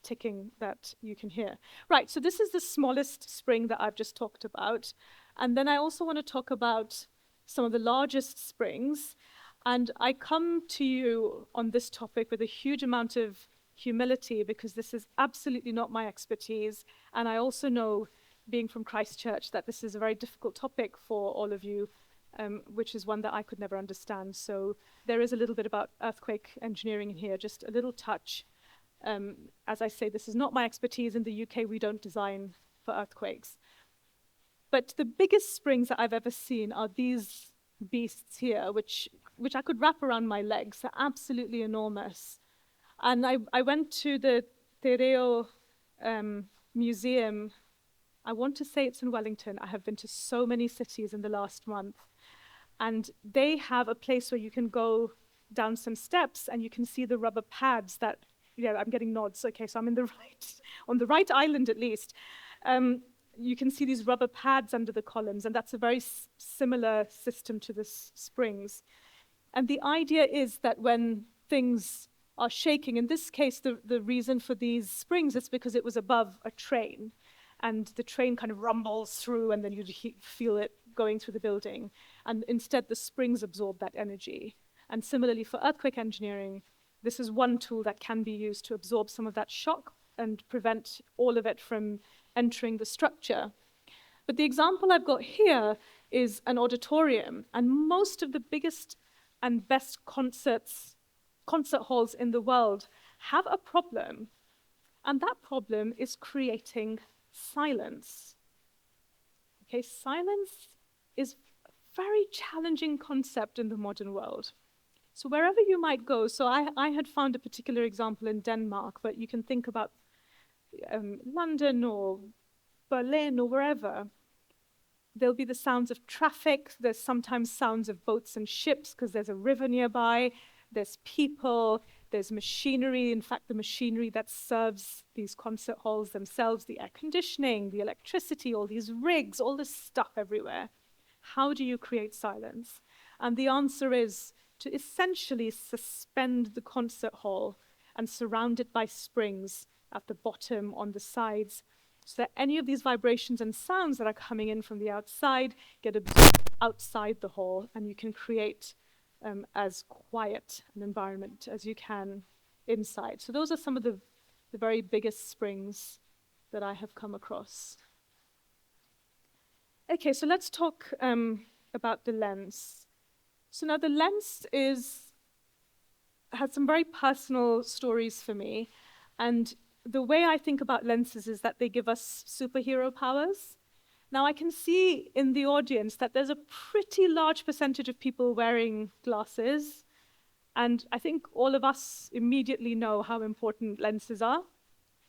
S4: ticking that you can hear. Right, so this is the smallest spring that I've just talked about. And then I also want to talk about some of the largest springs. And I come to you on this topic with a huge amount of humility, because this is absolutely not my expertise. And I also know, being from Christchurch, that this is a very difficult topic for all of you, which is one that I could never understand. So there is a little bit about earthquake engineering in here, just a little touch. As I say, this is not my expertise. In the UK, we don't design for earthquakes. But the biggest springs that I've ever seen are these beasts here, which I could wrap around my legs. They're absolutely enormous. And I went to the Tereo museum. I want to say it's in Wellington. I have been to so many cities in the last month. And they have a place where you can go down some steps and you can see the rubber pads that, yeah, I'm getting nods. Okay, so I'm on the right island at least. You can see these rubber pads under the columns, and that's a very similar system to the springs. And the idea is that when things are shaking, in this case, the reason for these springs is because it was above a train, and the train kind of rumbles through, and then you feel it going through the building. And instead, the springs absorb that energy. And similarly, for earthquake engineering, this is one tool that can be used to absorb some of that shock and prevent all of it from entering the structure. But the example I've got here is an auditorium, and most of the biggest and best concerts concert halls in the world have a problem, and that problem is creating silence. Okay, silence is a very challenging concept in the modern world. So wherever you might go, so I had found a particular example in Denmark, but you can think about London or Berlin or wherever. There'll be the sounds of traffic. There's sometimes sounds of boats and ships because there's a river nearby. There's people, there's machinery. In fact, the machinery that serves these concert halls themselves, the air conditioning, the electricity, all these rigs, all this stuff everywhere. How do you create silence? And the answer is to essentially suspend the concert hall and surround it by springs at the bottom, on the sides, so that any of these vibrations and sounds that are coming in from the outside get absorbed outside the hall, and you can create as quiet an environment as you can inside. So those are some of the very biggest springs that I have come across. Okay, so let's talk about the lens. So now the lens has some very personal stories for me, and the way I think about lenses is that they give us superhero powers. Now, I can see in the audience that there's a pretty large percentage of people wearing glasses, and I think all of us immediately know how important lenses are,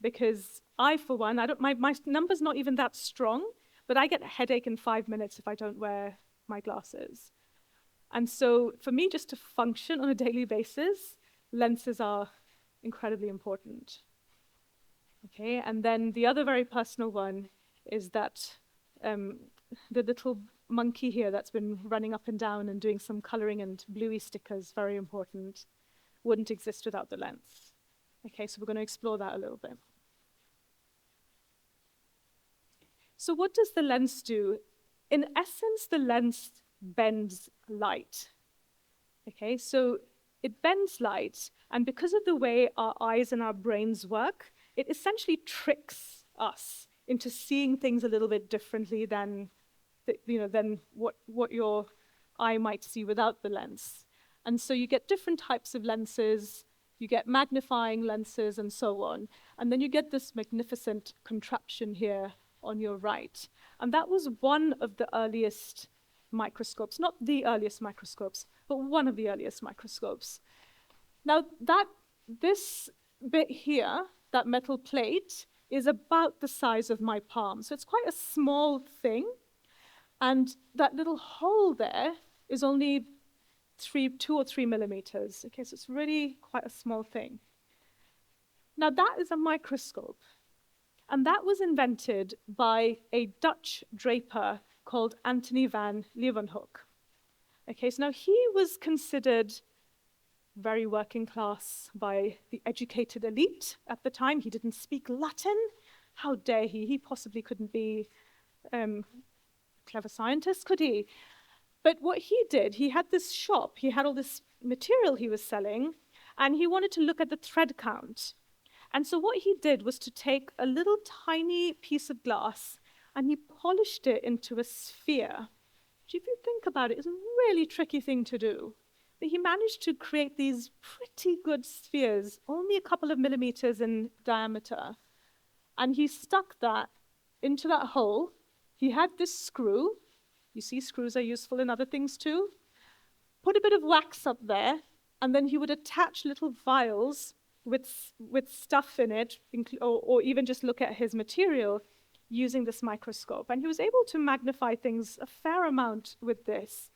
S4: because I, for one, my number's not even that strong, but I get a headache in 5 minutes if I don't wear my glasses. And so for me, just to function on a daily basis, lenses are incredibly important. Okay, and then the other very personal one is that the little monkey here that's been running up and down and doing some coloring and bluey stickers, very important, wouldn't exist without the lens. Okay, so we're going to explore that a little bit. So what does the lens do? In essence, the lens bends light. Okay, so it bends light, and because of the way our eyes and our brains work, it essentially tricks us into seeing things a little bit differently than what your eye might see without the lens. And so you get different types of lenses, you get magnifying lenses and so on, and then you get this magnificent contraption here on your right. And that was one of the earliest microscopes, not the earliest microscopes, but one of the earliest microscopes. Now this bit here, that metal plate, is about the size of my palm. So it's quite a small thing. And that little hole there is only 2 or 3 millimeters. Okay, so it's really quite a small thing. Now that is a microscope. And that was invented by a Dutch draper called Anthony van Leeuwenhoek. Okay, so now he was considered very working class by the educated elite at the time. He didn't speak Latin. How dare he? He possibly couldn't be a clever scientist, could he? But what he did, he had this shop, he had all this material he was selling, and he wanted to look at the thread count. And so what he did was to take a little tiny piece of glass and he polished it into a sphere. Which, if you think about it, is a really tricky thing to do. But he managed to create these pretty good spheres, only a couple of millimeters in diameter. And he stuck that into that hole. He had this screw. You see, screws are useful in other things too. Put a bit of wax up there, and then he would attach little vials with stuff in it, or even just look at his material using this microscope. And he was able to magnify things a fair amount with this.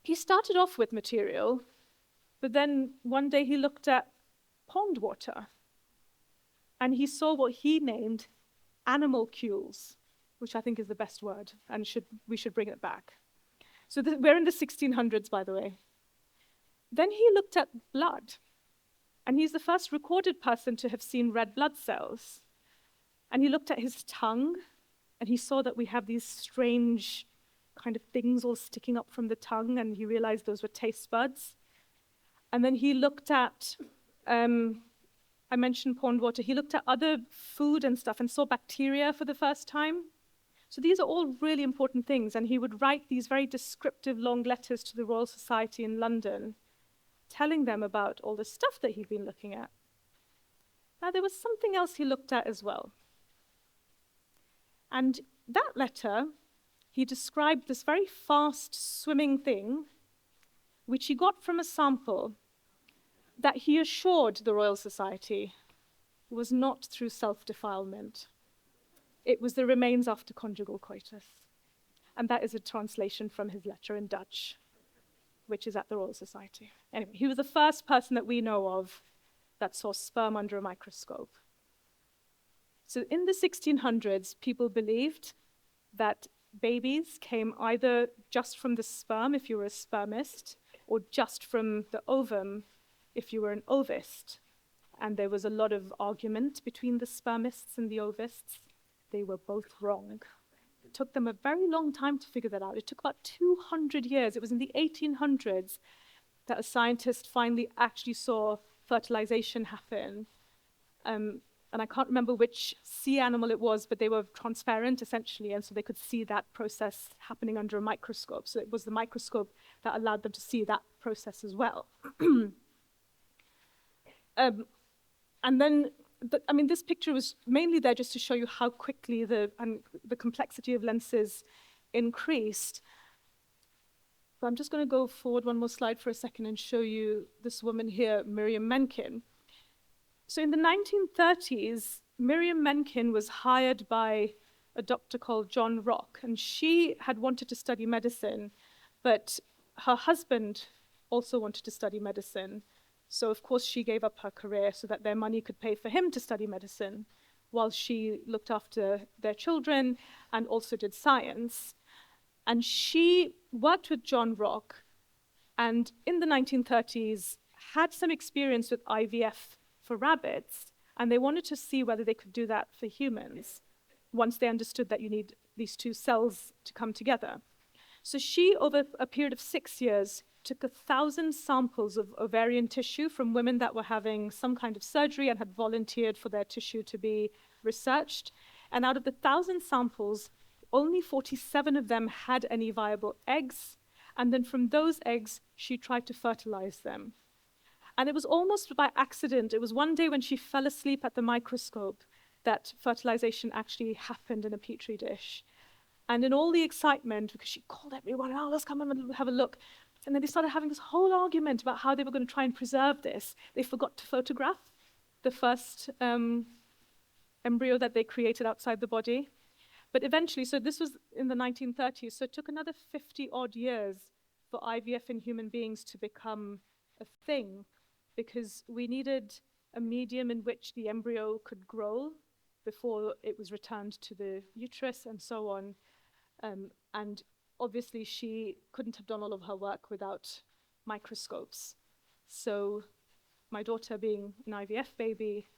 S4: He started off with material, but then one day he looked at pond water, and he saw what he named animalcules, which I think is the best word, and we should bring it back. So we're in the 1600s, by the way. Then he looked at blood, and he's the first recorded person to have seen red blood cells. And he looked at his tongue, and he saw that we have these strange kind of things all sticking up from the tongue, and he realized those were taste buds. And then he looked at, I mentioned pond water, he looked at other food and stuff and saw bacteria for the first time. So these are all really important things, and he would write these very descriptive long letters to the Royal Society in London. telling them about all the stuff that he'd been looking at. Now, there was something else he looked at as well. And that letter, he described this very fast swimming thing, which he got from a sample that he assured the Royal Society was not through self-defilement. It was the remains after conjugal coitus. And that is a translation from his letter in Dutch, which is at the Royal Society. Anyway, he was the first person that we know of that saw sperm under a microscope. So in the 1600s, people believed that babies came either just from the sperm, if you were a spermist, or just from the ovum, if you were an ovist. And there was a lot of argument between the spermists and the ovists. They were both wrong. It took them a very long time to figure that out. It took about 200 years. It was in the 1800s that a scientist finally actually saw fertilization happen. And I can't remember which sea animal it was, but they were transparent, essentially, and so they could see that process happening under a microscope. So it was the microscope that allowed them to see that process as well. And then, this picture was mainly there just to show you how quickly the complexity of lenses increased. But I'm just going to go forward one more slide for a second and show you this woman here, Miriam Mencken. So in the 1930s, Miriam Mencken was hired by a doctor called John Rock, and she had wanted to study medicine, but her husband also wanted to study medicine. So of course she gave up her career so that their money could pay for him to study medicine, while she looked after their children and also did science. And she worked with John Rock, and in the 1930s had some experience with IVF for rabbits, and they wanted to see whether they could do that for humans once they understood that you need these two cells to come together. So she, over a period of 6 years, took 1,000 samples of ovarian tissue from women that were having some kind of surgery and had volunteered for their tissue to be researched. And out of the 1,000 samples, only 47 of them had any viable eggs. And then from those eggs, she tried to fertilize them. And it was almost by accident. It was one day when she fell asleep at the microscope that fertilization actually happened in a petri dish. And in all the excitement, because she called everyone, oh, let's come and have a look. And then they started having this whole argument about how they were going to try and preserve this. They forgot to photograph the first embryo that they created outside the body. But eventually, so this was in the 1930s, so it took another 50 odd years for IVF in human beings to become a thing, because we needed a medium in which the embryo could grow before it was returned to the uterus and so on. And obviously she couldn't have done all of her work without microscopes. So my daughter, being an IVF baby,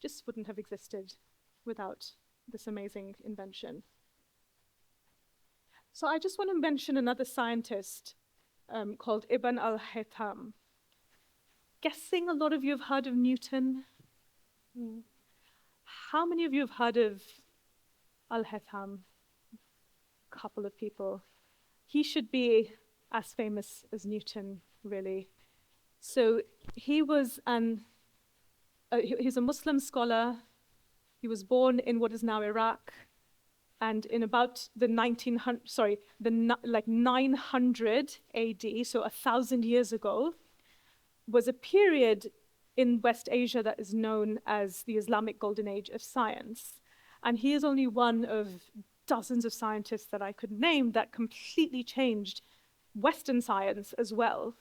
S4: just wouldn't have existed without this amazing invention. So I just want to mention another scientist called Ibn al-Haytham. Guessing a lot of you have heard of Newton. How many of you have heard of al-Haytham? A couple of people. He should be as famous as Newton, really. So he was he's a Muslim scholar. He was born in what is now Iraq, and in about the 900 AD, so 1,000 years ago, was a period in West Asia that is known as the Islamic Golden Age of science. And he is only one of dozens of scientists that I could name that completely changed Western science as well,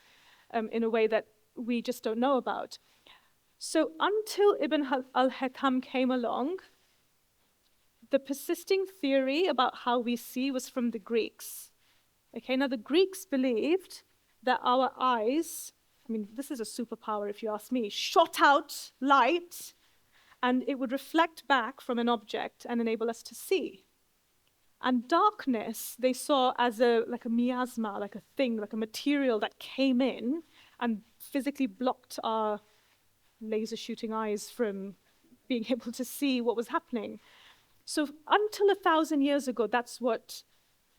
S4: in a way that we just don't know about. So until Ibn al-Haytham came along, the persisting theory about how we see was from the Greeks. Okay, now the Greeks believed that our eyes, this is a superpower if you ask me, shot out light and it would reflect back from an object and enable us to see. And darkness they saw as like a miasma, like a thing, like a material that came in and physically blocked our laser shooting eyes from being able to see what was happening. So until 1,000 years ago, that's what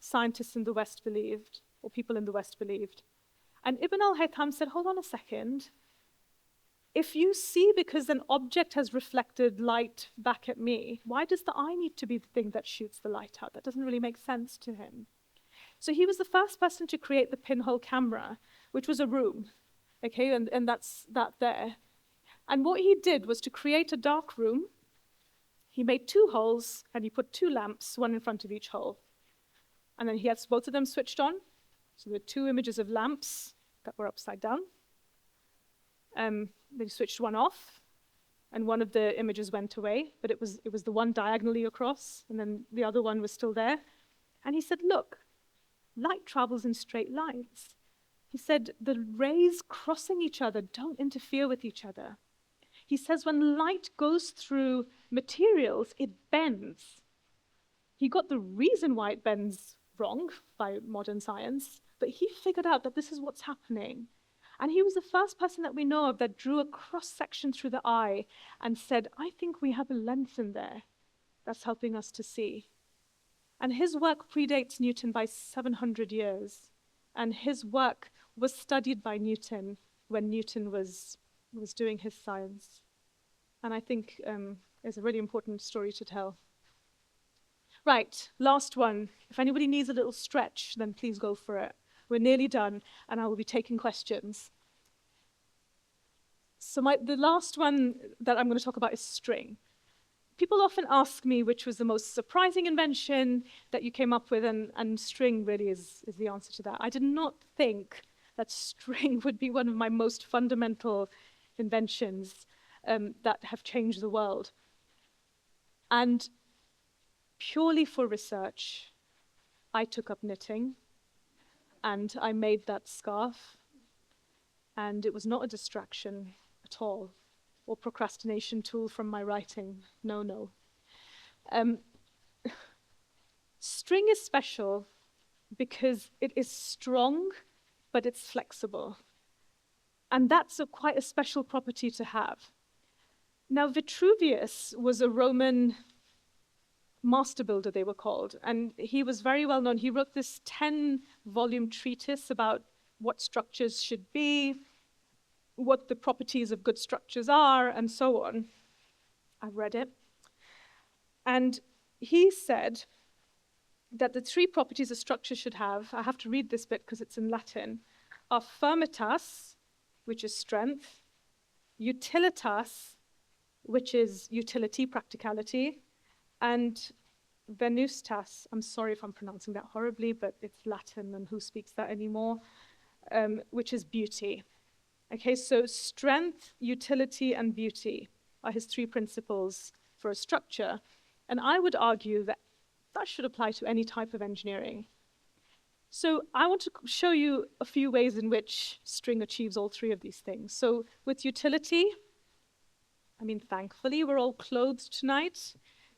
S4: scientists in the West believed, or people in the West believed. And Ibn al-Haytham said, hold on a second. If you see because an object has reflected light back at me, why does the eye need to be the thing that shoots the light out? That doesn't really make sense to him. So he was the first person to create the pinhole camera, which was a room, okay, and that's that there. And what he did was to create a dark room. He made 2 holes, and he put 2 lamps, one in front of each hole. And then he had both of them switched on. So there were 2 images of lamps that were upside down. Then he switched one off, and one of the images went away, but it was the one diagonally across, and then the other one was still there. And he said, look, light travels in straight lines. He said, the rays crossing each other don't interfere with each other. He says when light goes through materials, it bends. He got the reason why it bends wrong by modern science, but he figured out that this is what's happening. And he was the first person that we know of that drew a cross-section through the eye and said, I think we have a lens in there that's helping us to see. And his work predates Newton by 700 years. And his work was studied by Newton when Newton was doing his science. And I think it's a really important story to tell. Right, last one. If anybody needs a little stretch, then please go for it. We're nearly done, and I will be taking questions. So the last one that I'm going to talk about is string. People often ask me which was the most surprising invention that you came up with, and string really is the answer to that. I did not think that string would be one of my most fundamental inventions that have changed the world. And purely for research, I took up knitting, and I made that scarf, and it was not a distraction at all, or procrastination tool from my writing. No. String is special because it is strong, but it's flexible. And that's quite a special property to have. Now, Vitruvius was a Roman master builder, they were called, and he was very well known. He wrote this 10-volume treatise about what structures should be, what the properties of good structures are, and so on. I've read it. And he said that the 3 properties a structure should have, I have to read this bit because it's in Latin, are firmitas, which is strength, utilitas, which is utility, practicality, and venustas, I'm sorry if I'm pronouncing that horribly, but it's Latin, and who speaks that anymore, which is beauty. Okay, so strength, utility, and beauty are his 3 principles for a structure. And I would argue that that should apply to any type of engineering. So I want to show you a few ways in which string achieves all 3 of these things. So with utility, I mean, thankfully, we're all clothed tonight.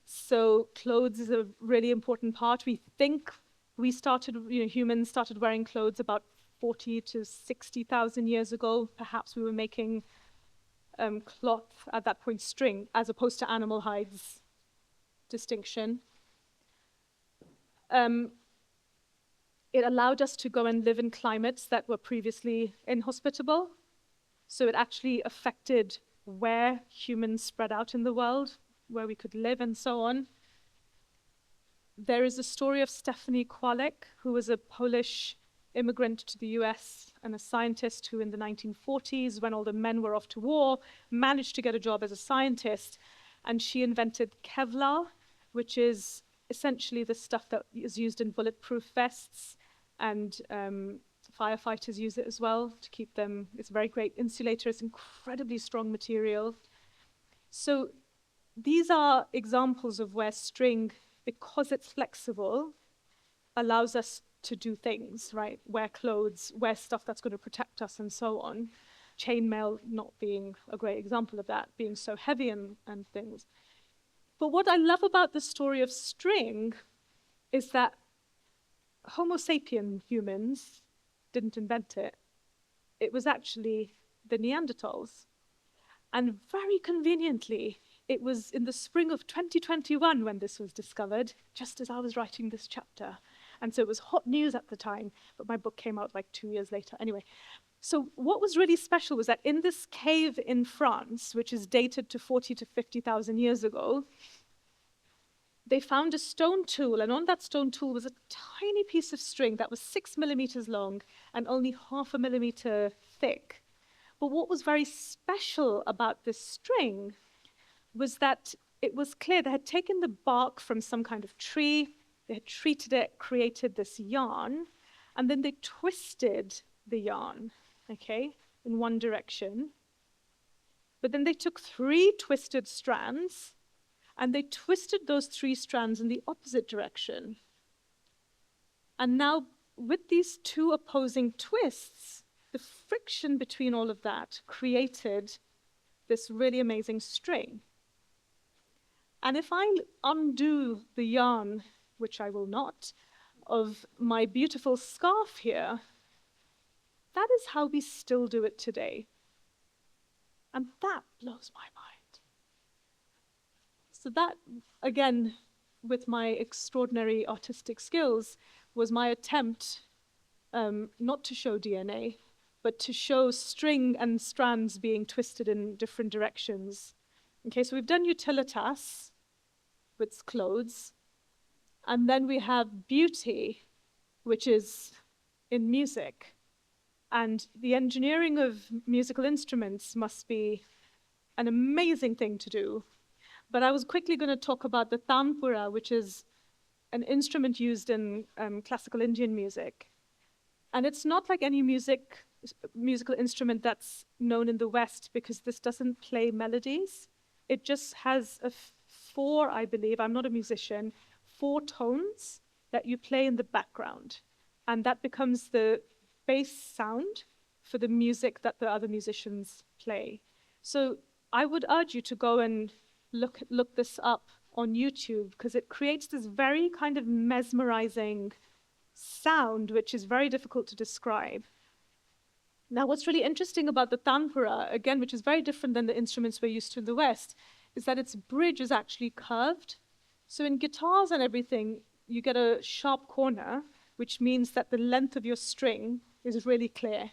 S4: So clothes is a really important part. We think humans started wearing clothes about 40 to 60,000 years ago. Perhaps we were making cloth at that point, string, as opposed to animal hides distinction. It allowed us to go and live in climates that were previously inhospitable. So it actually affected where humans spread out in the world, where we could live and so on. There is a story of Stephanie Kwolek, who was a Polish immigrant to the US and a scientist who in the 1940s, when all the men were off to war, managed to get a job as a scientist. And she invented Kevlar, which is essentially the stuff that is used in bulletproof vests, and firefighters use it as well to keep them. It's a very great insulator. It's incredibly strong material. So these are examples of where string, because it's flexible, allows us to do things, right? Wear clothes, wear stuff that's going to protect us, and so on. Chainmail not being a great example of that, being so heavy and things. But what I love about the story of string is that Homo sapien humans didn't invent it. It was actually the Neanderthals. And very conveniently, it was in the spring of 2021 when this was discovered, just as I was writing this chapter. And so it was hot news at the time, but my book came out like 2 years later. Anyway, so what was really special was that in this cave in France, which is dated to 40 to 50,000 years ago, they found a stone tool, and on that stone tool was a tiny piece of string that was 6 millimeters long and only 0.5 millimeter thick. But what was very special about this string was that it was clear they had taken the bark from some kind of tree, they had treated it, created this yarn, and then they twisted the yarn, okay, in one direction. But then they took 3 twisted strands, and they twisted those 3 strands in the opposite direction. And now, with these 2 opposing twists, the friction between all of that created this really amazing string. And if I undo the yarn, which I will not, of my beautiful scarf here, that is how we still do it today. And that blows my mind. So that, again, with my extraordinary artistic skills, was my attempt not to show DNA, but to show string and strands being twisted in different directions. Okay, so we've done utilitas with clothes, and then we have beauty, which is in music. And the engineering of musical instruments must be an amazing thing to do. But I was quickly going to talk about the tanpura, which is an instrument used in classical Indian music. And it's not like any musical instrument that's known in the West, because this doesn't play melodies. It just has 4, I believe, I'm not a musician, 4 tones that you play in the background. And that becomes the bass sound for the music that the other musicians play. So I would urge you to go and look this up on YouTube, because it creates this very kind of mesmerizing sound, which is very difficult to describe. Now, what's really interesting about the tanpura, again, which is very different than the instruments we're used to in the West, is that its bridge is actually curved. So in guitars and everything, you get a sharp corner, which means that the length of your string is really clear.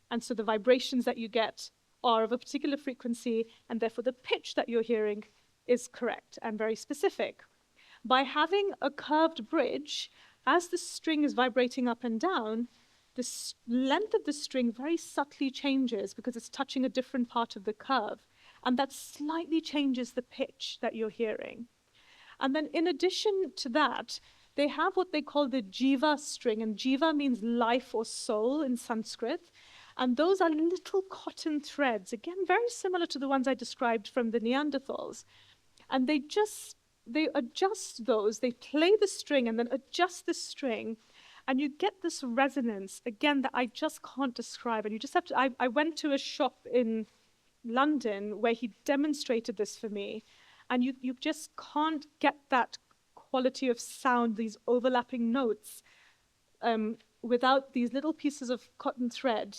S4: And so the vibrations that you get are of a particular frequency, and therefore the pitch that you're hearing is correct and very specific. By having a curved bridge, as the string is vibrating up and down, the length of the string very subtly changes because it's touching a different part of the curve. And that slightly changes the pitch that you're hearing. And then in addition to that, they have what they call the jiva string, and jiva means life or soul in Sanskrit. And those are little cotton threads, again, very similar to the ones I described from the Neanderthals. And they adjust those, they play the string and then adjust the string, and you get this resonance, again, that I just can't describe. And you just have to, I went to a shop in London where he demonstrated this for me, and you just can't get that quality of sound, these overlapping notes, without these little pieces of cotton thread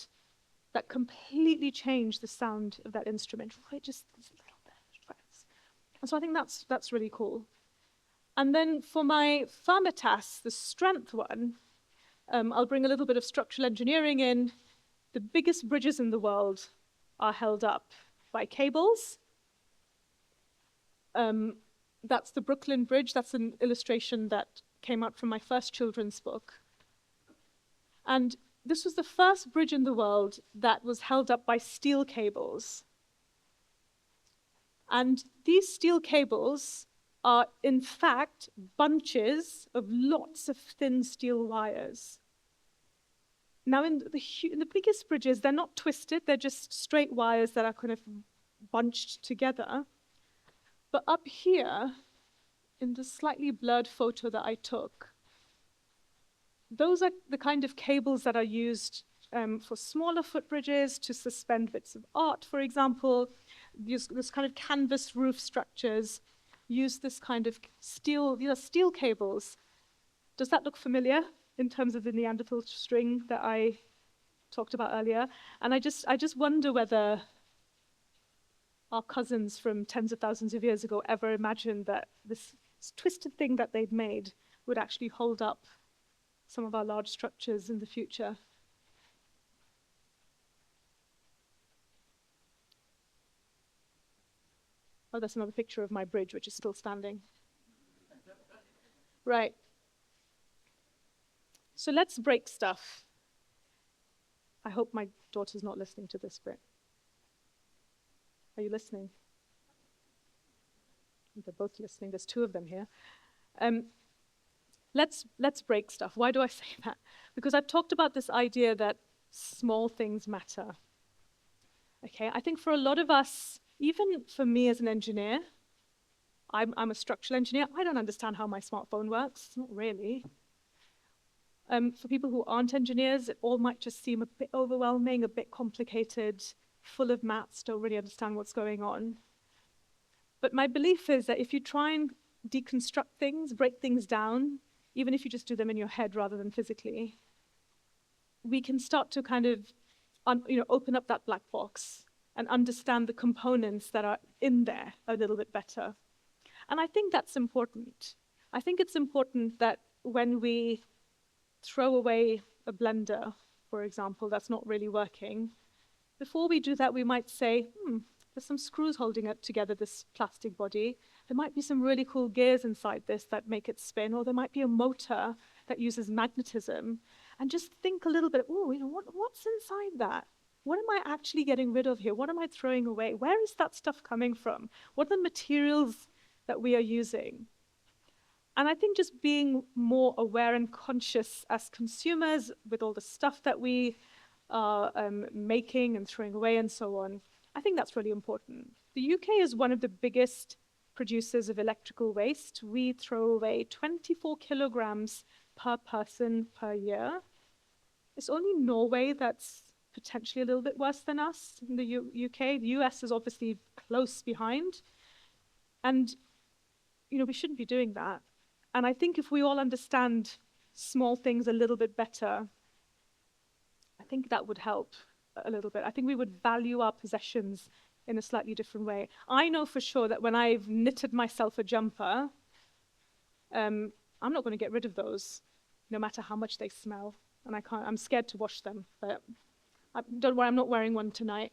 S4: that completely change the sound of that instrument. Right, just these little threads. And so I think that's really cool. And then for my firmitas, the strength one, I'll bring a little bit of structural engineering in. The biggest bridges in the world are held up by cables. That's the Brooklyn Bridge. That's an illustration that came out from my first children's book. And this was the first bridge in the world that was held up by steel cables. And these steel cables are, in fact, bunches of lots of thin steel wires. Now, in the biggest bridges, they're not twisted. They're just straight wires that are kind of bunched together. But up here, in the slightly blurred photo that I took, those are the kind of cables that are used for smaller footbridges, to suspend bits of art, for example. This kind of canvas roof structures use this kind of steel, these are steel cables. Does that look familiar in terms of the Neanderthal string that I talked about earlier? And I just wonder whether our cousins from tens of thousands of years ago ever imagined that this twisted thing that they'd made would actually hold up some of our large structures in the future. Oh, that's another picture of my bridge, which is still standing. Right. So let's break stuff. I hope my daughter's not listening to this bit. Are you listening? They're both listening. There's two of them here. Let's break stuff. Why do I say that? Because I've talked about this idea that small things matter. Okay, I think for a lot of us, even for me as an engineer, I'm a structural engineer. I don't understand how my smartphone works, not really. For people who aren't engineers, it all might just seem a bit overwhelming, a bit complicated, full of maths, don't really understand what's going on. But my belief is that if you try and deconstruct things, break things down, even if you just do them in your head rather than physically, we can start to kind of open up that black box and understand the components that are in there a little bit better. And I think that's important. I think it's important that when we throw away a blender, for example, that's not really working, before we do that, we might say, there's some screws holding it together, this plastic body. There might be some really cool gears inside this that make it spin, or there might be a motor that uses magnetism. And just think a little bit, what's inside that? What am I actually getting rid of here? What am I throwing away? Where is that stuff coming from? What are the materials that we are using? And I think just being more aware and conscious as consumers with all the stuff that we are making and throwing away and so on, I think that's really important. The UK is one of the biggest producers of electrical waste. We throw away 24 kilograms per person per year. It's only Norway that's potentially a little bit worse than us in the UK. The US is obviously close behind. And, we shouldn't be doing that. And I think if we all understand small things a little bit better, I think that would help a little bit. I think we would value our possessions in a slightly different way. I know for sure that when I've knitted myself a jumper, I'm not going to get rid of those, no matter how much they smell. And I'm scared to wash them, but don't worry, I'm not wearing one tonight.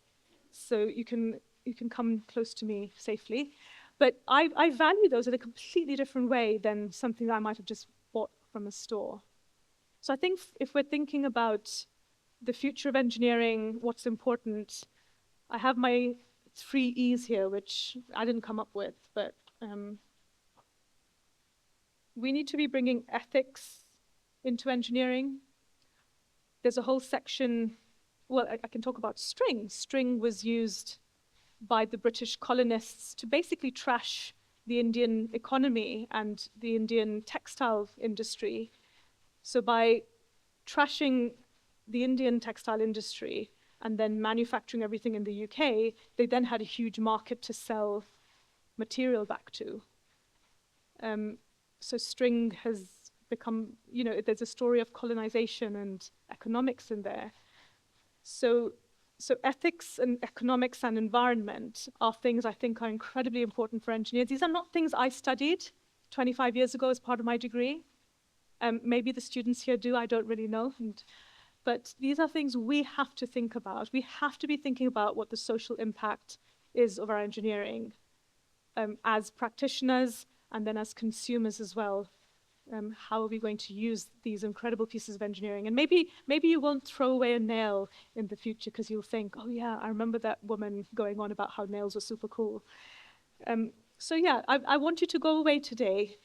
S4: So you can come close to me safely. But I value those in a completely different way than something that I might have just bought from a store. So I think if we're thinking about the future of engineering, what's important, I have my 3 E's here, which I didn't come up with, but we need to be bringing ethics into engineering. There's a whole section, well, I can talk about string. String was used by the British colonists to basically trash the Indian economy and the Indian textile industry. So by trashing the Indian textile industry and then manufacturing everything in the UK, they then had a huge market to sell material back to. So string has become, there's a story of colonization and economics in there. So ethics and economics and environment are things I think are incredibly important for engineers. These are not things I studied 25 years ago as part of my degree. Maybe the students here do, I don't really know. But these are things we have to think about. We have to be thinking about what the social impact is of our engineering as practitioners and then as consumers as well. How are we going to use these incredible pieces of engineering? And maybe you won't throw away a nail in the future because you'll think, oh yeah, I remember that woman going on about how nails were super cool. So yeah, I want you to go away today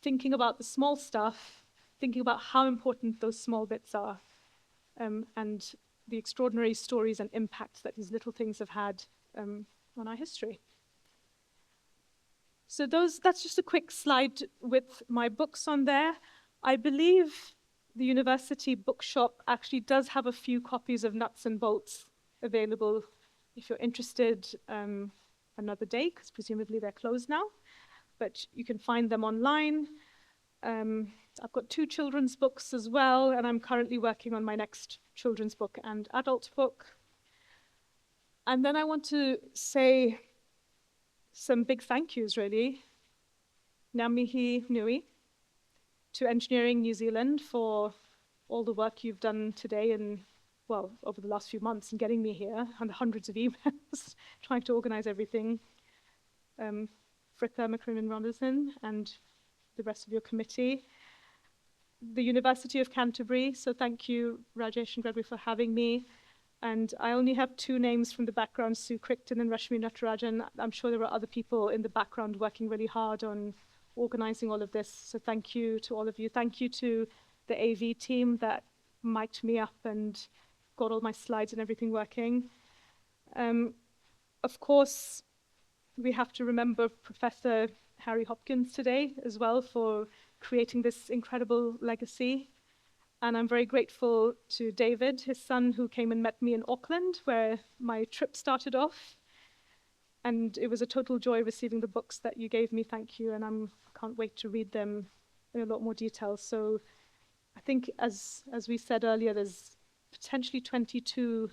S4: thinking about the small stuff, thinking about how important those small bits are, and the extraordinary stories and impacts that these little things have had on our history. So that's just a quick slide with my books on there. I believe the university bookshop actually does have a few copies of Nuts and Bolts available if you're interested another day, because presumably they're closed now. But you can find them online. I've got 2 children's books as well, and I'm currently working on my next children's book and adult book. And then I want to say some big thank yous, really. Ngā mihi nui to Engineering New Zealand for all the work you've done today and, well, over the last few months in getting me here, and hundreds of emails trying to organize everything. Fricka McCrimmon-Robinson and the rest of your committee. The University of Canterbury, so thank you, Rajesh and Gregory, for having me. And I only have two names from the background, Sue Crichton and Rashmi Natarajan. I'm sure there are other people in the background working really hard on organizing all of this. So thank you to all of you. Thank you to the AV team that mic'd me up and got all my slides and everything working. Of course, we have to remember Professor Harry Hopkins today as well for creating this incredible legacy. And I'm very grateful to David, his son, who came and met me in Auckland, where my trip started off. And it was a total joy receiving the books that you gave me. Thank you. And I can't wait to read them in a lot more detail. So I think, as we said earlier, there's potentially 22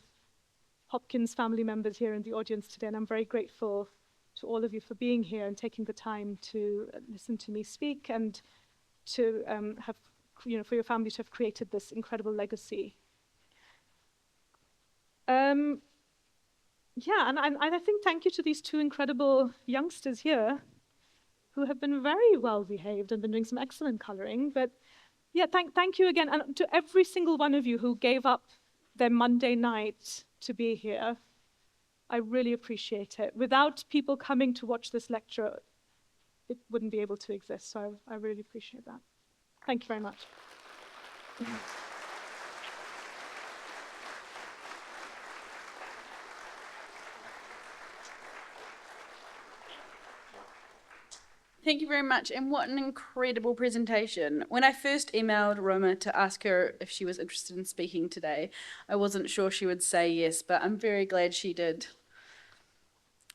S4: Hopkins family members here in the audience today. And I'm very grateful to all of you for being here and taking the time to listen to me speak and to have, for your family to have created this incredible legacy. And I think thank you to these two incredible youngsters here who have been very well behaved and been doing some excellent coloring. But yeah, thank you again. And to every single one of you who gave up their Monday night to be here, I really appreciate it. Without people coming to watch this lecture, it wouldn't be able to exist. So I really appreciate that. Thank you very much.
S3: Thank you very much, and what an incredible presentation. When I first emailed Roma to ask her if she was interested in speaking today, I wasn't sure she would say yes, but I'm very glad she did.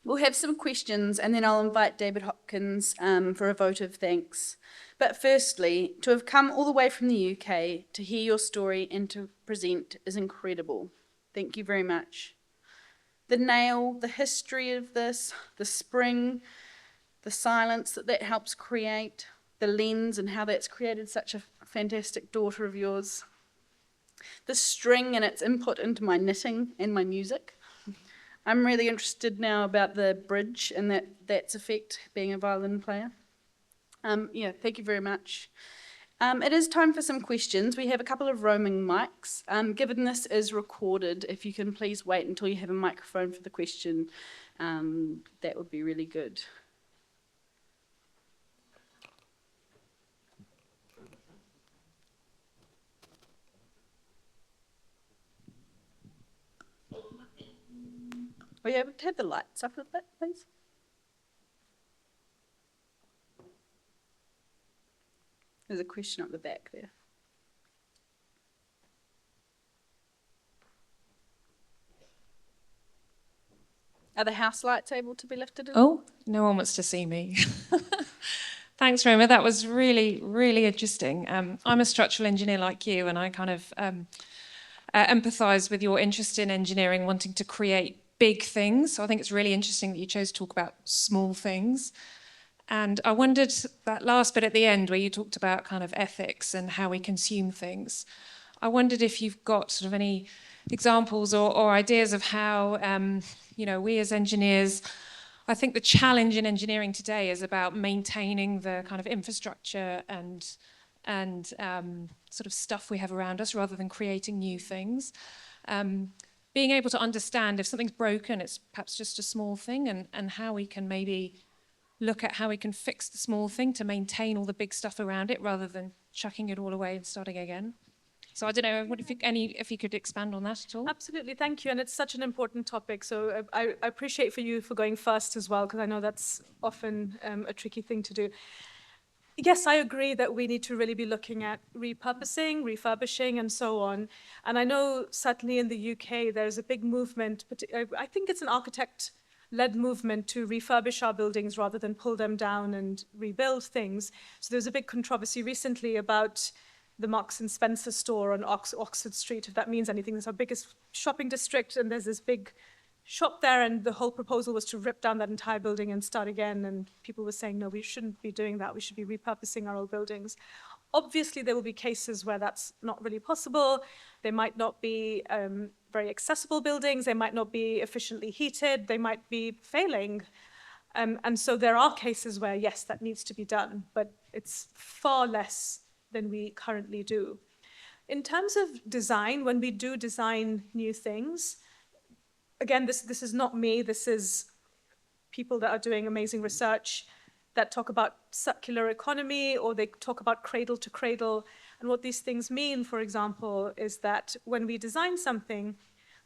S3: We'll have some questions, and then I'll invite David Hopkins for a vote of thanks. But firstly, to have come all the way from the UK to hear your story and to present is incredible. Thank you very much. The nail, the history of this, the spring, the silence that helps create, the lens and how that's created such a fantastic daughter of yours. The string and its input into my knitting and my music. I'm really interested now about the bridge and that's effect, being a violin player. Thank you very much. It is time for some questions. We have a couple of roaming mics. Given this is recorded, if you can please wait until you have a microphone for the question, that would be really good. Are you able to have the lights up a bit, please? There's a question up the back there. Are the house lights able to be lifted?
S5: Oh, no one wants to see me. Thanks, Roma. That was really, really interesting. I'm a structural engineer like you, and I kind of empathise with your interest in engineering, wanting to create big things. So I think it's really interesting that you chose to talk about small things. And I wondered that last bit at the end where you talked about kind of ethics and how we consume things. I wondered if you've got sort of any examples or ideas of how, we as engineers, I think the challenge in engineering today is about maintaining the kind of infrastructure and sort of stuff we have around us rather than creating new things. Being able to understand if something's broken, it's perhaps just a small thing, and how we can maybe look at how we can fix the small thing to maintain all the big stuff around it rather than chucking it all away and starting again. So I don't know, if you could expand on that at all?
S4: Absolutely, thank you. And it's such an important topic. So I appreciate you for going first as well, because I know that's often a tricky thing to do. Yes, I agree that we need to really be looking at repurposing, refurbishing, and so on. And I know certainly in the UK, there's a big movement, but I think it's an architect-led movement to refurbish our buildings rather than pull them down and rebuild things. So there's a big controversy recently about the Marks and Spencer store on Oxford Street, if that means anything. It's our biggest shopping district, and there's this big shop there, and the whole proposal was to rip down that entire building and start again, and people were saying, no, we shouldn't be doing that. We should be repurposing our old buildings. Obviously, there will be cases where that's not really possible. They might not be very accessible buildings. They might not be efficiently heated. They might be failing. And so there are cases where, yes, that needs to be done, but it's far less than we currently do. In terms of design, when we do design new things, again, this is not me. This is people that are doing amazing research that talk about circular economy, or they talk about cradle to cradle. And what these things mean, for example, is that when we design something,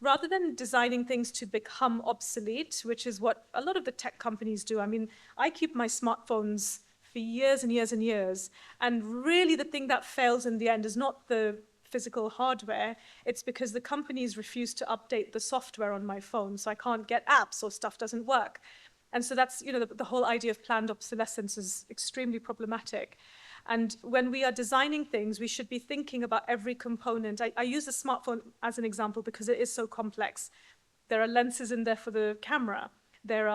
S4: rather than designing things to become obsolete, which is what a lot of the tech companies do. I mean, I keep my smartphones for years and years and years, and really the thing that fails in the end is not the physical hardware, it's because the companies refuse to update the software on my phone, so I can't get apps or stuff doesn't work. And so that's, you know, the whole idea of planned obsolescence is extremely problematic. And when we are designing things, we should be thinking about every component. I use the smartphone as an example because it is so complex. There are lenses in there for the camera. There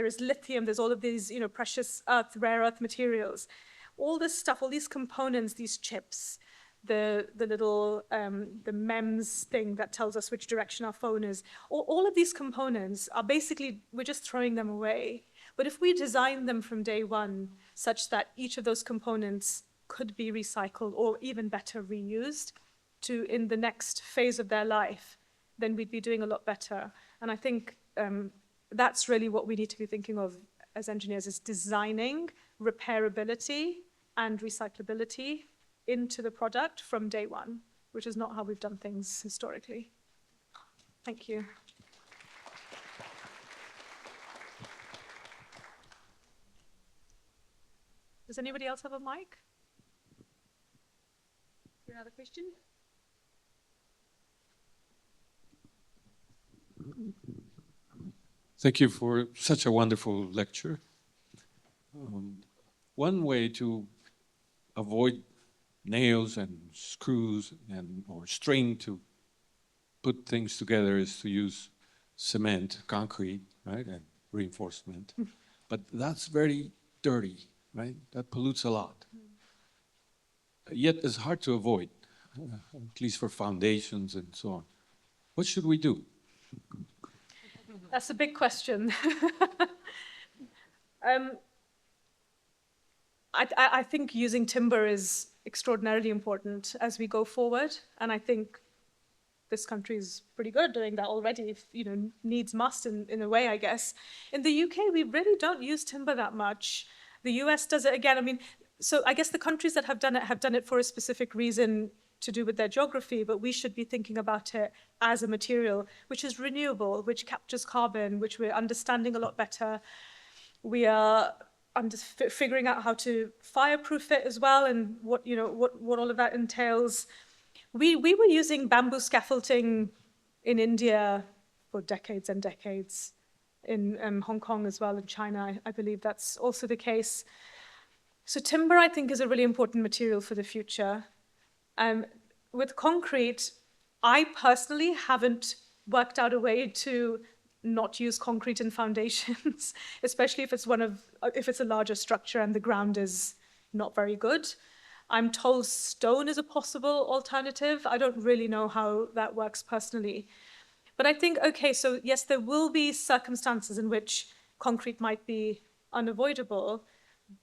S4: is lithium, there's all of these, you know, precious earth, rare earth materials. All this stuff, all these components, these chips, the little, the MEMS thing that tells us which direction our phone is. All of these components are basically, we're just throwing them away. But if we design them from day one such that each of those components could be recycled or even better reused to in the next phase of their life, then we'd be doing a lot better. And I think that's really what we need to be thinking of as engineers, is designing repairability and recyclability into the product from day one, which is not how we've done things historically. Thank you. Does anybody else have a mic? Another question?
S6: Thank you for such a wonderful lecture. One way to avoid nails and screws or string to put things together is to use cement, concrete, right, and reinforcement. But that's very dirty, right? That pollutes a lot. Yet it's hard to avoid, at least for foundations and so on. What should we do?
S4: That's a big question. I think using timber is extraordinarily important as we go forward, and I think this country is pretty good at doing that already, if, you know, needs must in a way, I guess. In the UK, we really don't use timber that much. The US does it again. I mean, so I guess the countries that have done it for a specific reason to do with their geography, but we should be thinking about it as a material which is renewable, which captures carbon, which we're understanding a lot better. We are figuring out how to fireproof it as well, and what all of that entails. We were using bamboo scaffolding in India for decades and decades, in Hong Kong as well, in China. I believe that's also the case. So timber, I think, is a really important material for the future. With concrete, I personally haven't worked out a way to not use concrete in foundations, especially if it's a larger structure and the ground is not very good. I'm told stone is a possible alternative. I don't really know how that works personally. But I think, okay, so yes, there will be circumstances in which concrete might be unavoidable,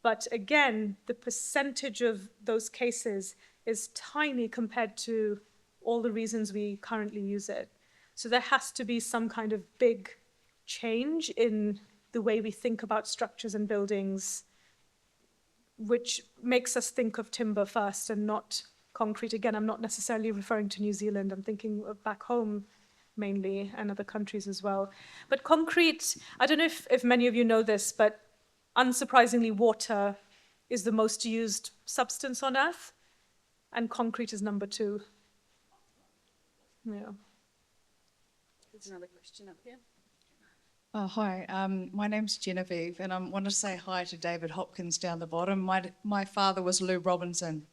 S4: but again, the percentage of those cases is tiny compared to all the reasons we currently use it. So there has to be some kind of big change in the way we think about structures and buildings, which makes us think of timber first and not concrete. Again, I'm not necessarily referring to New Zealand. I'm thinking of back home mainly, and other countries as well. But concrete, I don't know if many of you know this, but unsurprisingly, water is the most used substance on Earth, and concrete is number 2. Yeah.
S3: There's another question up here.
S7: Oh, hi, my name's Genevieve, and I want to say hi to David Hopkins down the bottom. My father was Lou Robinson.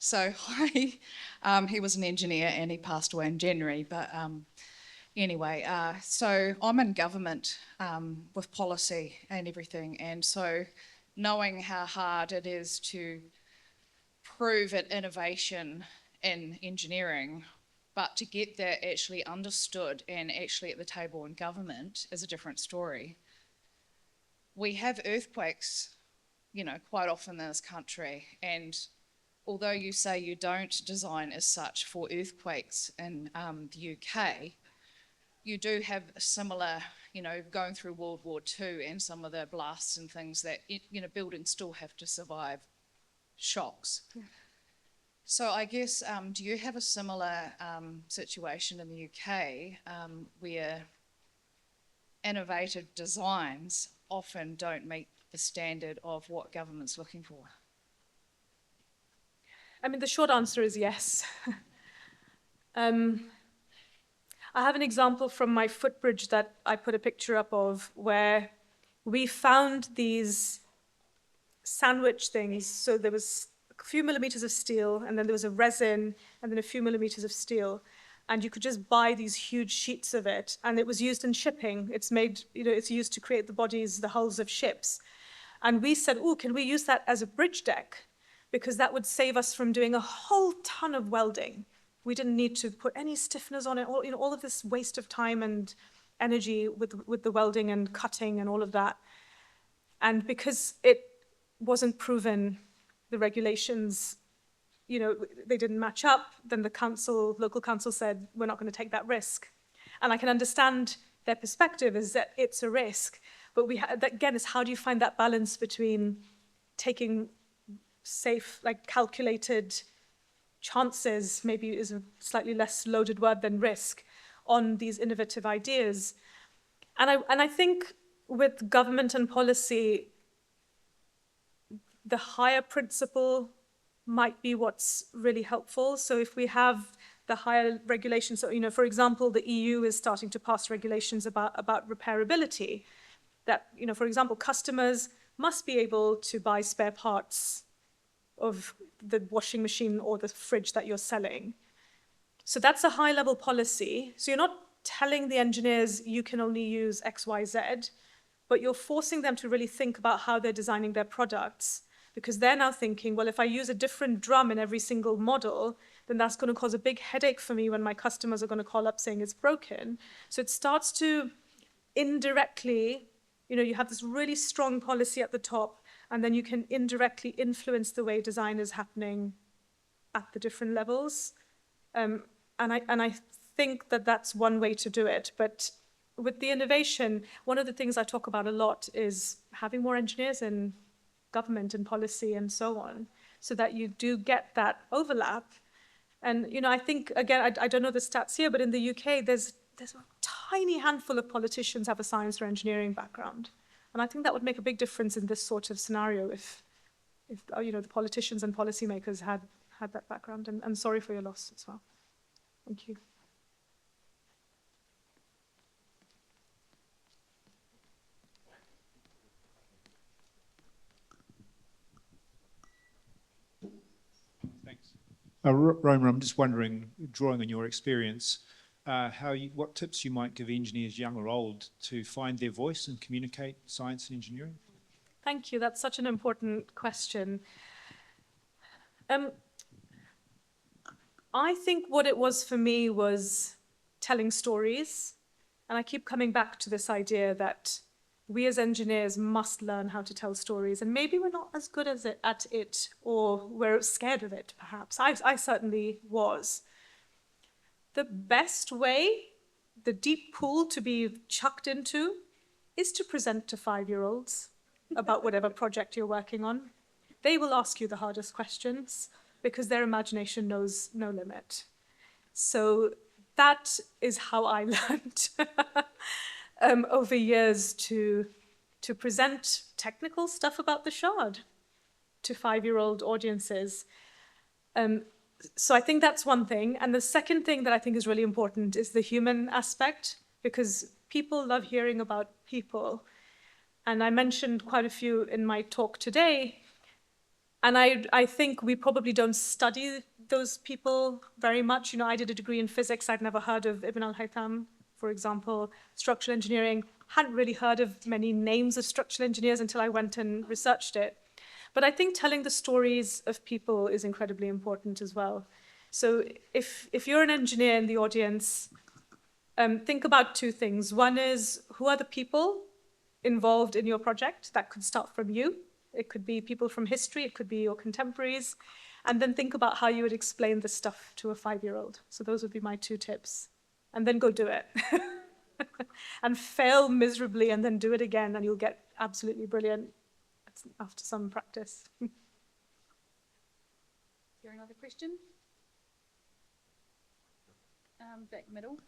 S7: So hi, he was an engineer and he passed away in January. But anyway, so I'm in government with policy and everything. And so knowing how hard it is to prove an innovation in engineering, but to get that actually understood and actually at the table in government is a different story. We have earthquakes, you know, quite often in this country, and although you say you don't design as such for earthquakes in the UK, you do have a similar, you know, going through World War II and some of the blasts and things that, you know, buildings still have to survive shocks. Yeah. So I guess, do you have a similar situation in the UK where innovative designs often don't meet the standard of what government's looking for?
S4: I mean, the short answer is yes. I have an example from my footbridge that I put a picture up of where we found these sandwich things. So there was a few millimeters of steel, and then there was a resin, and then a few millimeters of steel. And you could just buy these huge sheets of it. And it was used in shipping. It's made, you know, it's used to create the bodies, the hulls of ships. And we said, oh, can we use that as a bridge deck? Because that would save us from doing a whole ton of welding. We didn't need to put any stiffeners on it, all of this waste of time and energy with the welding and cutting and all of that. And because it wasn't proven, the regulations, you know, they didn't match up, then the council, local council said, we're not going to take that risk. And I can understand their perspective is that it's a risk, but that again is how do you find that balance between taking safe, like calculated chances, maybe is a slightly less loaded word than risk, on these innovative ideas. And I think with government and policy, the higher principle might be what's really helpful. So if we have the higher regulations, so, you know, for example, the EU is starting to pass regulations about repairability, that, you know, for example, customers must be able to buy spare parts of the washing machine or the fridge that you're selling. So that's a high-level policy. So you're not telling the engineers you can only use X, Y, Z, but you're forcing them to really think about how they're designing their products, because they're now thinking, well, if I use a different drum in every single model, then that's going to cause a big headache for me when my customers are going to call up saying it's broken. So it starts to indirectly, you know, you have this really strong policy at the top, and then you can indirectly influence the way design is happening at the different levels. And I think that that's one way to do it. But with the innovation, one of the things I talk about a lot is having more engineers in government and policy and so on, so that you do get that overlap. And, you know, I think, again, I don't know the stats here, but in the UK, there's a tiny handful of politicians have a science or engineering background. And I think that would make a big difference in this sort of scenario if you know, the politicians and policymakers had that background. And I'm sorry for your loss as well. Thank you.
S8: Thanks. Roma, I'm just wondering, drawing on your experience, what tips you might give engineers, young or old, to find their voice and communicate science and engineering?
S4: Thank you. That's such an important question. I think what it was for me was telling stories. And I keep coming back to this idea that we as engineers must learn how to tell stories. And maybe we're not as good at it, or we're scared of it, perhaps. I certainly was. The best way, the deep pool to be chucked into, is to present to 5-year-olds about whatever project you're working on. They will ask you the hardest questions because their imagination knows no limit. So that is how I learned over years to present technical stuff about the Shard to 5-year-old audiences. So I think that's one thing. And the second thing that I think is really important is the human aspect, because people love hearing about people. And I mentioned quite a few in my talk today. And I think we probably don't study those people very much. You know, I did a degree in physics. I'd never heard of Ibn al-Haytham, for example. Structural engineering, hadn't really heard of many names of structural engineers until I went and researched it. But I think telling the stories of people is incredibly important as well. So if you're an engineer in the audience, think about two things. One is, who are the people involved in your project? That could start from you. It could be people from history. It could be your contemporaries. And then think about how you would explain this stuff to a 5-year-old. So those would be my 2 tips. And then go do it. And fail miserably and then do it again, and you'll get absolutely brilliant after some practice.
S3: Is there another question? Back middle.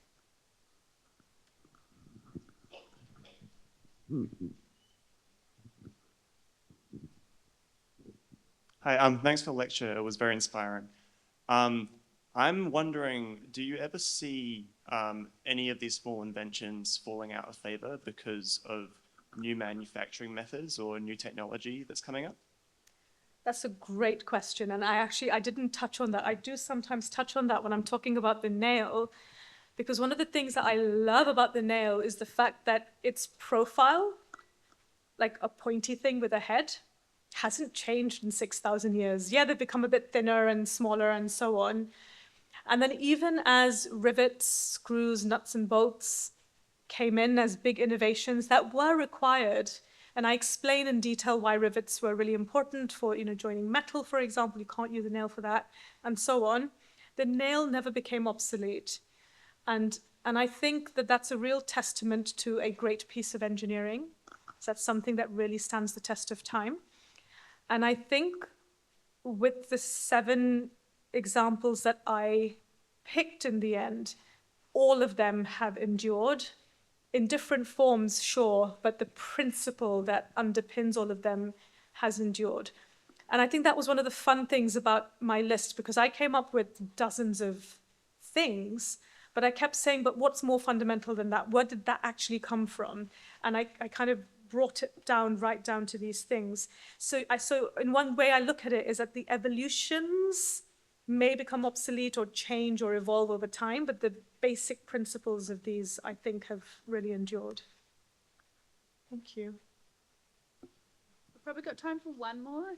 S9: Hi, thanks for the lecture. It was very inspiring. I'm wondering, do you ever see any of these small inventions falling out of favor because of new manufacturing methods or new technology that's coming up?
S4: That's a great question, and I didn't touch on that. I do sometimes touch on that when I'm talking about the nail, because one of the things that I love about the nail is the fact that its profile, like a pointy thing with a head, hasn't changed in 6,000 years. Yeah, they've become a bit thinner and smaller and so on. And then even as rivets, screws, nuts and bolts came in as big innovations that were required, and I explain in detail why rivets were really important for, joining metal, for example. You can't use a nail for that, and so on. The nail never became obsolete. And I think that that's a real testament to a great piece of engineering. So that's something that really stands the test of time. And I think with the 7 examples that I picked in the end, all of them have endured in different forms, sure, but the principle that underpins all of them has endured. And I think that was one of the fun things about my list, because I came up with dozens of things, but I kept saying, but what's more fundamental than that? Where did that actually come from? And I kind of brought it down, right down to these things. So in one way I look at it is that the evolutions may become obsolete or change or evolve over time, but the basic principles of these, I think, have really endured. Thank you.
S3: We've probably got time for one more.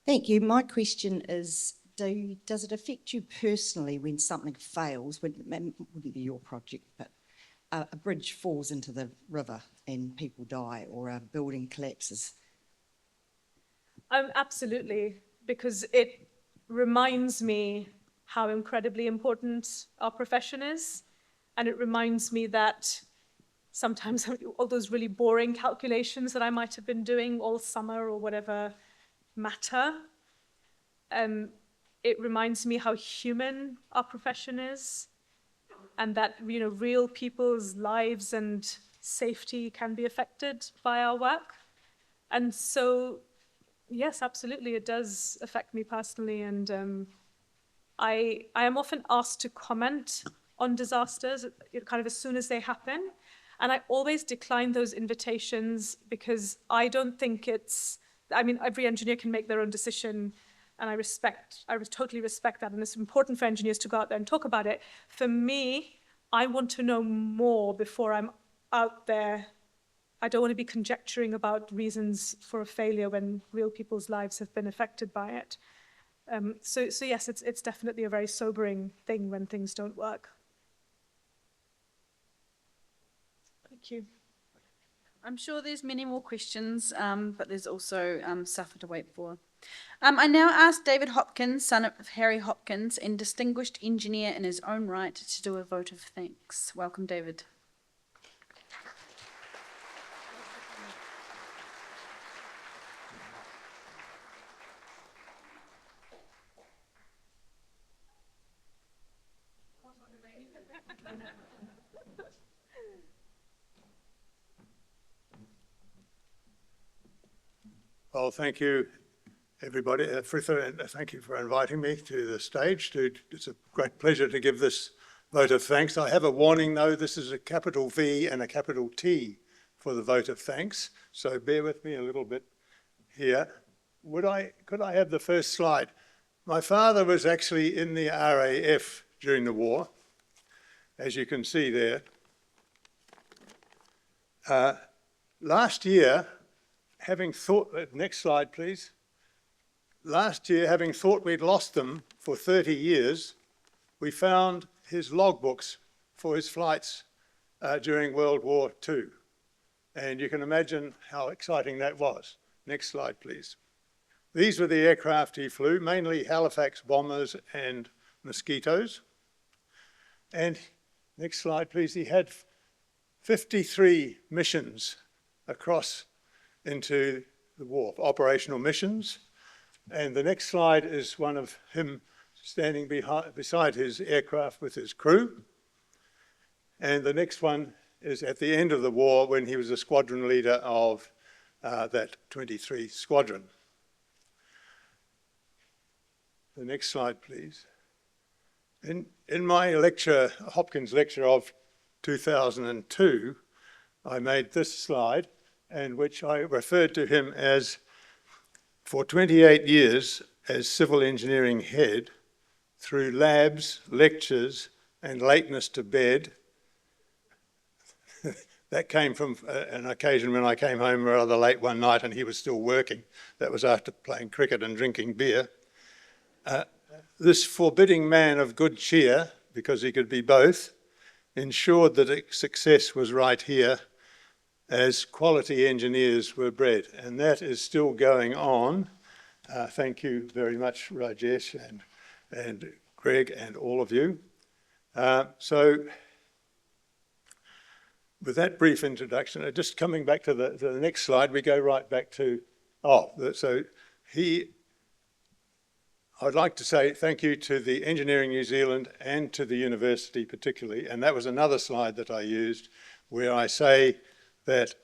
S10: Thank you. My question is, does it affect you personally when something fails, it wouldn't be your project, but a bridge falls into the river and people die, or a building collapses?
S4: Absolutely, because it reminds me how incredibly important our profession is, and it reminds me that sometimes all those really boring calculations that I might have been doing all summer or whatever matter. It reminds me how human our profession is, and that real people's lives and safety can be affected by our work. And so, yes, absolutely, it does affect me personally. And I am often asked to comment on disasters kind of as soon as they happen. And I always decline those invitations, because I don't think every engineer can make their own decision. And I totally respect that. And it's important for engineers to go out there and talk about it. For me, I want to know more before I'm out there. I don't want to be conjecturing about reasons for a failure when real people's lives have been affected by it. So yes, it's definitely a very sobering thing when things don't work. Thank you.
S3: I'm sure there's many more questions, but there's also stuff to wait for. I now ask David Hopkins, son of Harry Hopkins and distinguished engineer in his own right, to do a vote of thanks. Welcome, David.
S11: Well, thank you, everybody. Fritha, and thank you for inviting me to the stage. It's a great pleasure to give this vote of thanks. I have a warning, though. This is a capital V and a capital T for the vote of thanks. So bear with me a little bit here. Could I have the first slide? My father was actually in the RAF during the war, as you can see there. Last year, having thought, next slide please. Last year, having thought we'd lost them for 30 years, we found his logbooks for his flights during World War II. And you can imagine how exciting that was. Next slide, please. These were the aircraft he flew, mainly Halifax bombers and Mosquitoes. And next slide, please. He had 53 missions across into the war, operational missions. And the next slide is one of him standing beside his aircraft with his crew. And the next one is at the end of the war when he was a squadron leader of that 23 squadron. The next slide, please. In my lecture, Hopkins lecture of 2002, I made this slide, in which I referred to him as, for 28 years as civil engineering head, through labs, lectures, and lateness to bed. That came from an occasion when I came home rather late one night and he was still working. That was after playing cricket and drinking beer. This forbidding man of good cheer, because he could be both, ensured that success was right here as quality engineers were bred. And that is still going on. Thank you very much, Rajesh and Greg and all of you. So with that brief introduction, just coming back to the next slide, we go right back to, I'd like to say thank you to the Engineering New Zealand and to the university particularly, and that was another slide that I used where I say that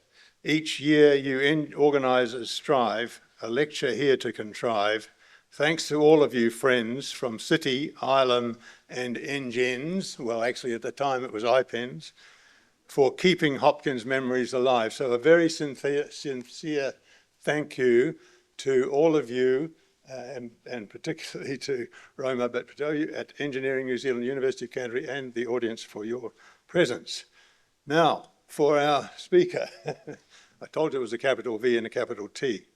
S11: each year you organisers strive, a lecture here to contrive, thanks to all of you friends from City, Ilam and Engens, well actually at the time it was iPens, for keeping Hopkins memories alive. So a very sincere thank you to all of you, and particularly to Roma, but at Engineering New Zealand, University of Canterbury, and the audience for your presence. Now, for our speaker, I told you it was a capital V and a capital T.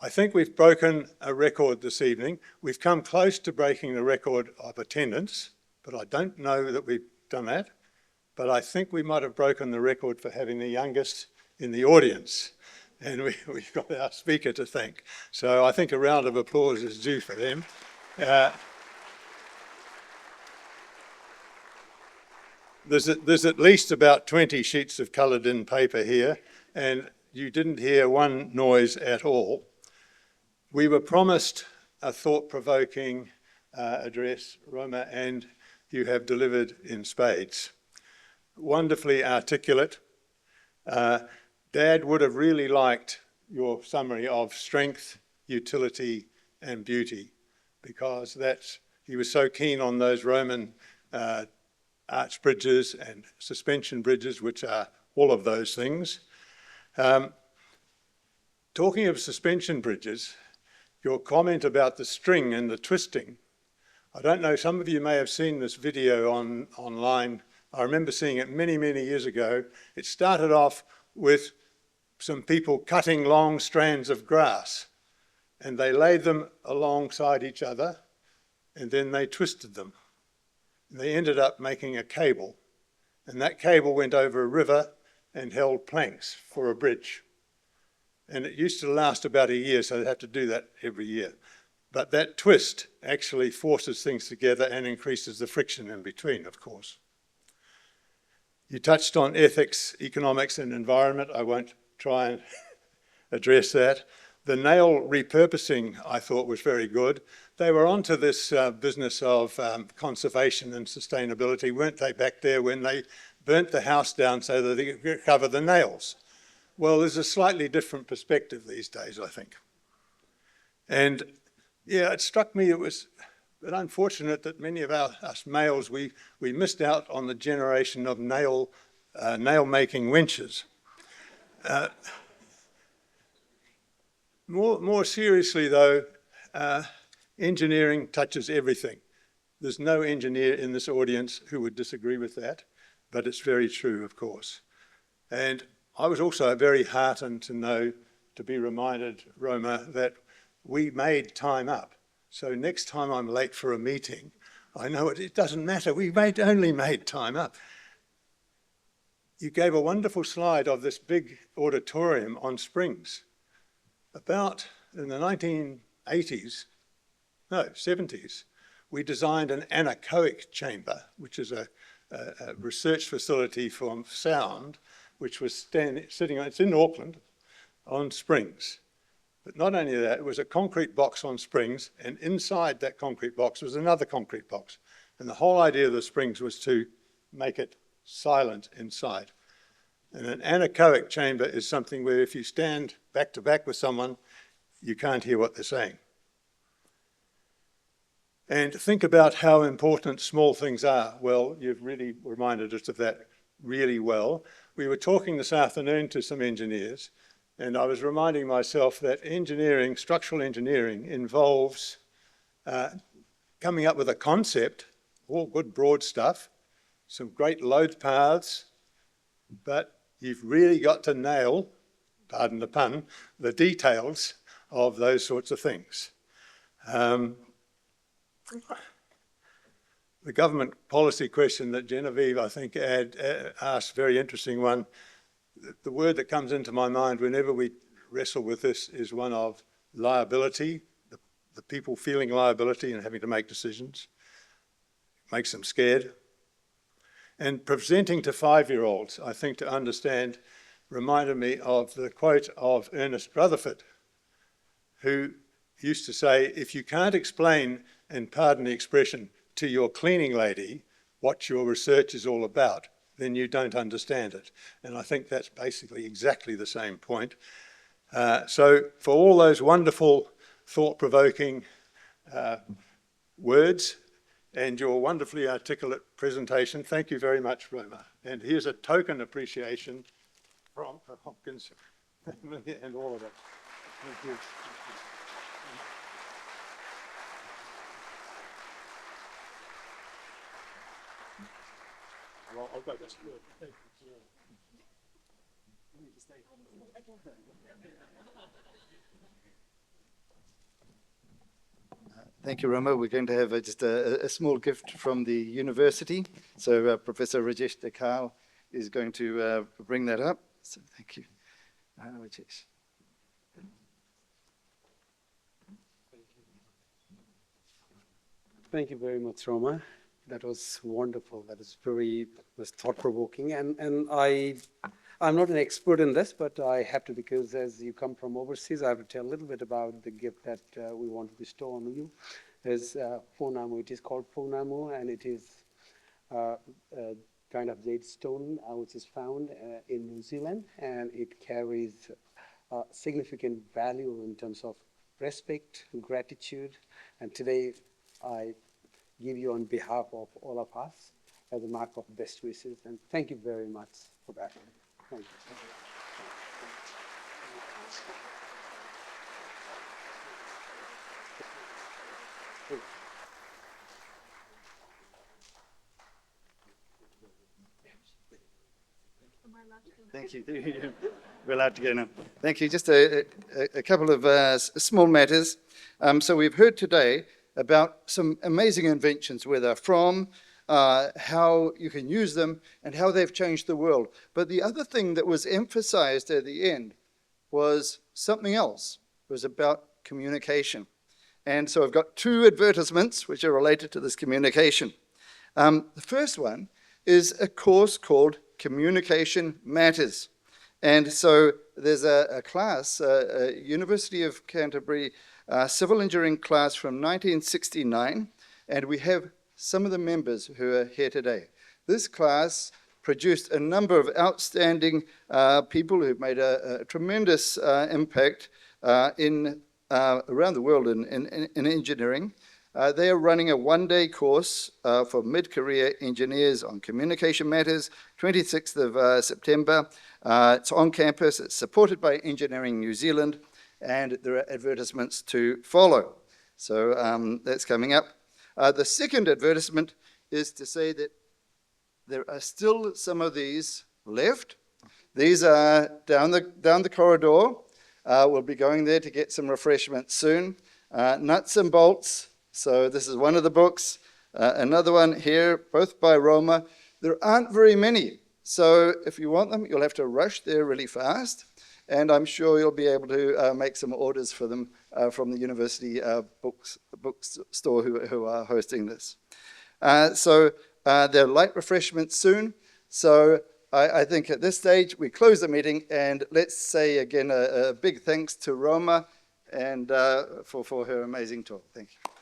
S11: I think we've broken a record this evening. We've come close to breaking the record of attendance, but I don't know that we've done that. But I think we might have broken the record for having the youngest in the audience. And we've got our speaker to thank. So I think a round of applause is due for them. There's at least about 20 sheets of coloured in paper here, and you didn't hear one noise at all. We were promised a thought-provoking address, Roma, and you have delivered in spades. Wonderfully articulate. Dad would have really liked your summary of strength, utility, and beauty, because he was so keen on those Roman arch bridges and suspension bridges, which are all of those things. Talking of suspension bridges, your comment about the string and the twisting, I don't know, some of you may have seen this video online. I remember seeing it many, many years ago. It started off with some people cutting long strands of grass, and they laid them alongside each other, and then they twisted them. And they ended up making a cable, and that cable went over a river and held planks for a bridge. And it used to last about a year, so they'd have to do that every year. But that twist actually forces things together and increases the friction in between, of course. You touched on ethics, economics, and environment. I won't try and address that. The nail repurposing, I thought, was very good. They were onto this business of conservation and sustainability, weren't they, back there when they burnt the house down so that they could cover the nails? Well, there's a slightly different perspective these days, I think. And yeah, it struck me it was a bit unfortunate that many of us males, we missed out on the generation of nail-making wenches. More seriously though, engineering touches everything. There's no engineer in this audience who would disagree with that, but it's very true, of course. And I was also very heartened to be reminded, Roma, that we made time up. So next time I'm late for a meeting, I know it doesn't matter. We only made time up. You gave a wonderful slide of this big auditorium on springs. About in the 70s, we designed an anechoic chamber, which is a research facility for sound, which was sitting, it's in Auckland, on springs. But not only that, it was a concrete box on springs, and inside that concrete box was another concrete box. And the whole idea of the springs was to make it silent inside. And an anechoic chamber is something where if you stand back to back with someone, you can't hear what they're saying. And think about how important small things are. Well, you've really reminded us of that really well. We were talking this afternoon to some engineers, and I was reminding myself that engineering, structural engineering, involves coming up with a concept, all good broad stuff, some great load paths, but you've really got to nail, pardon the pun, the details of those sorts of things. The government policy question that Genevieve, I think, asked, very interesting one. The word that comes into my mind whenever we wrestle with this is one of liability, the people feeling liability and having to make decisions. Makes them scared. And presenting to 5-year-olds, I think, to understand, reminded me of the quote of Ernest Rutherford, who used to say, if you can't explain, and pardon the expression, to your cleaning lady what your research is all about, then you don't understand it. And I think that's basically exactly the same point. So for all those wonderful, thought-provoking words and your wonderfully articulate presentation, thank you very much, Roma. And here's a token appreciation from Hopkins and all of it. Thank you. Well, I'll go this way.
S1: Thank you, Roma. We're going to have just a small gift from the university. So Professor Rajesh Dakal is going to bring that up. So thank you. Rajesh.
S2: Thank you very much, Roma. That was wonderful. That was thought-provoking. And I'm not an expert in this, but I have to, because as you come from overseas, I have to tell a little bit about the gift that we want to bestow on you. There's Pounamu. It is called Pounamu, and it is a kind of jade stone which is found in New Zealand, and it carries significant value in terms of respect, gratitude, and today I give you on behalf of all of us as a mark of best wishes, and thank you very much for that. Thank you.
S1: Thank you. We're allowed to go now. Thank you. Just a couple of small matters. So we've heard today about some amazing inventions, where they're from, how you can use them, and how they've changed the world. But the other thing that was emphasized at the end was something else. It was about communication. And so I've got two advertisements which are related to this communication. The first one is a course called Communication Matters. And so there's a class, a University of Canterbury civil engineering class from 1969, and we have some of the members who are here today. This class produced a number of outstanding people who've made a tremendous impact around the world in engineering. They are running a one-day course for mid-career engineers on communication matters, 26th of September. It's on campus. It's supported by Engineering New Zealand, and there are advertisements to follow. So that's coming up. The second advertisement is to say that there are still some of these left. These are down the corridor. We'll be going there to get some refreshments soon. Nuts and Bolts. So this is one of the books. Another one here, both by Roma. There aren't very many. So if you want them, you'll have to rush there really fast. And I'm sure you'll be able to make some orders for them from the university bookstore who are hosting this. So there are light refreshments soon. So I think at this stage we close the meeting, and let's say again a big thanks to Roma and for her amazing talk. Thank you.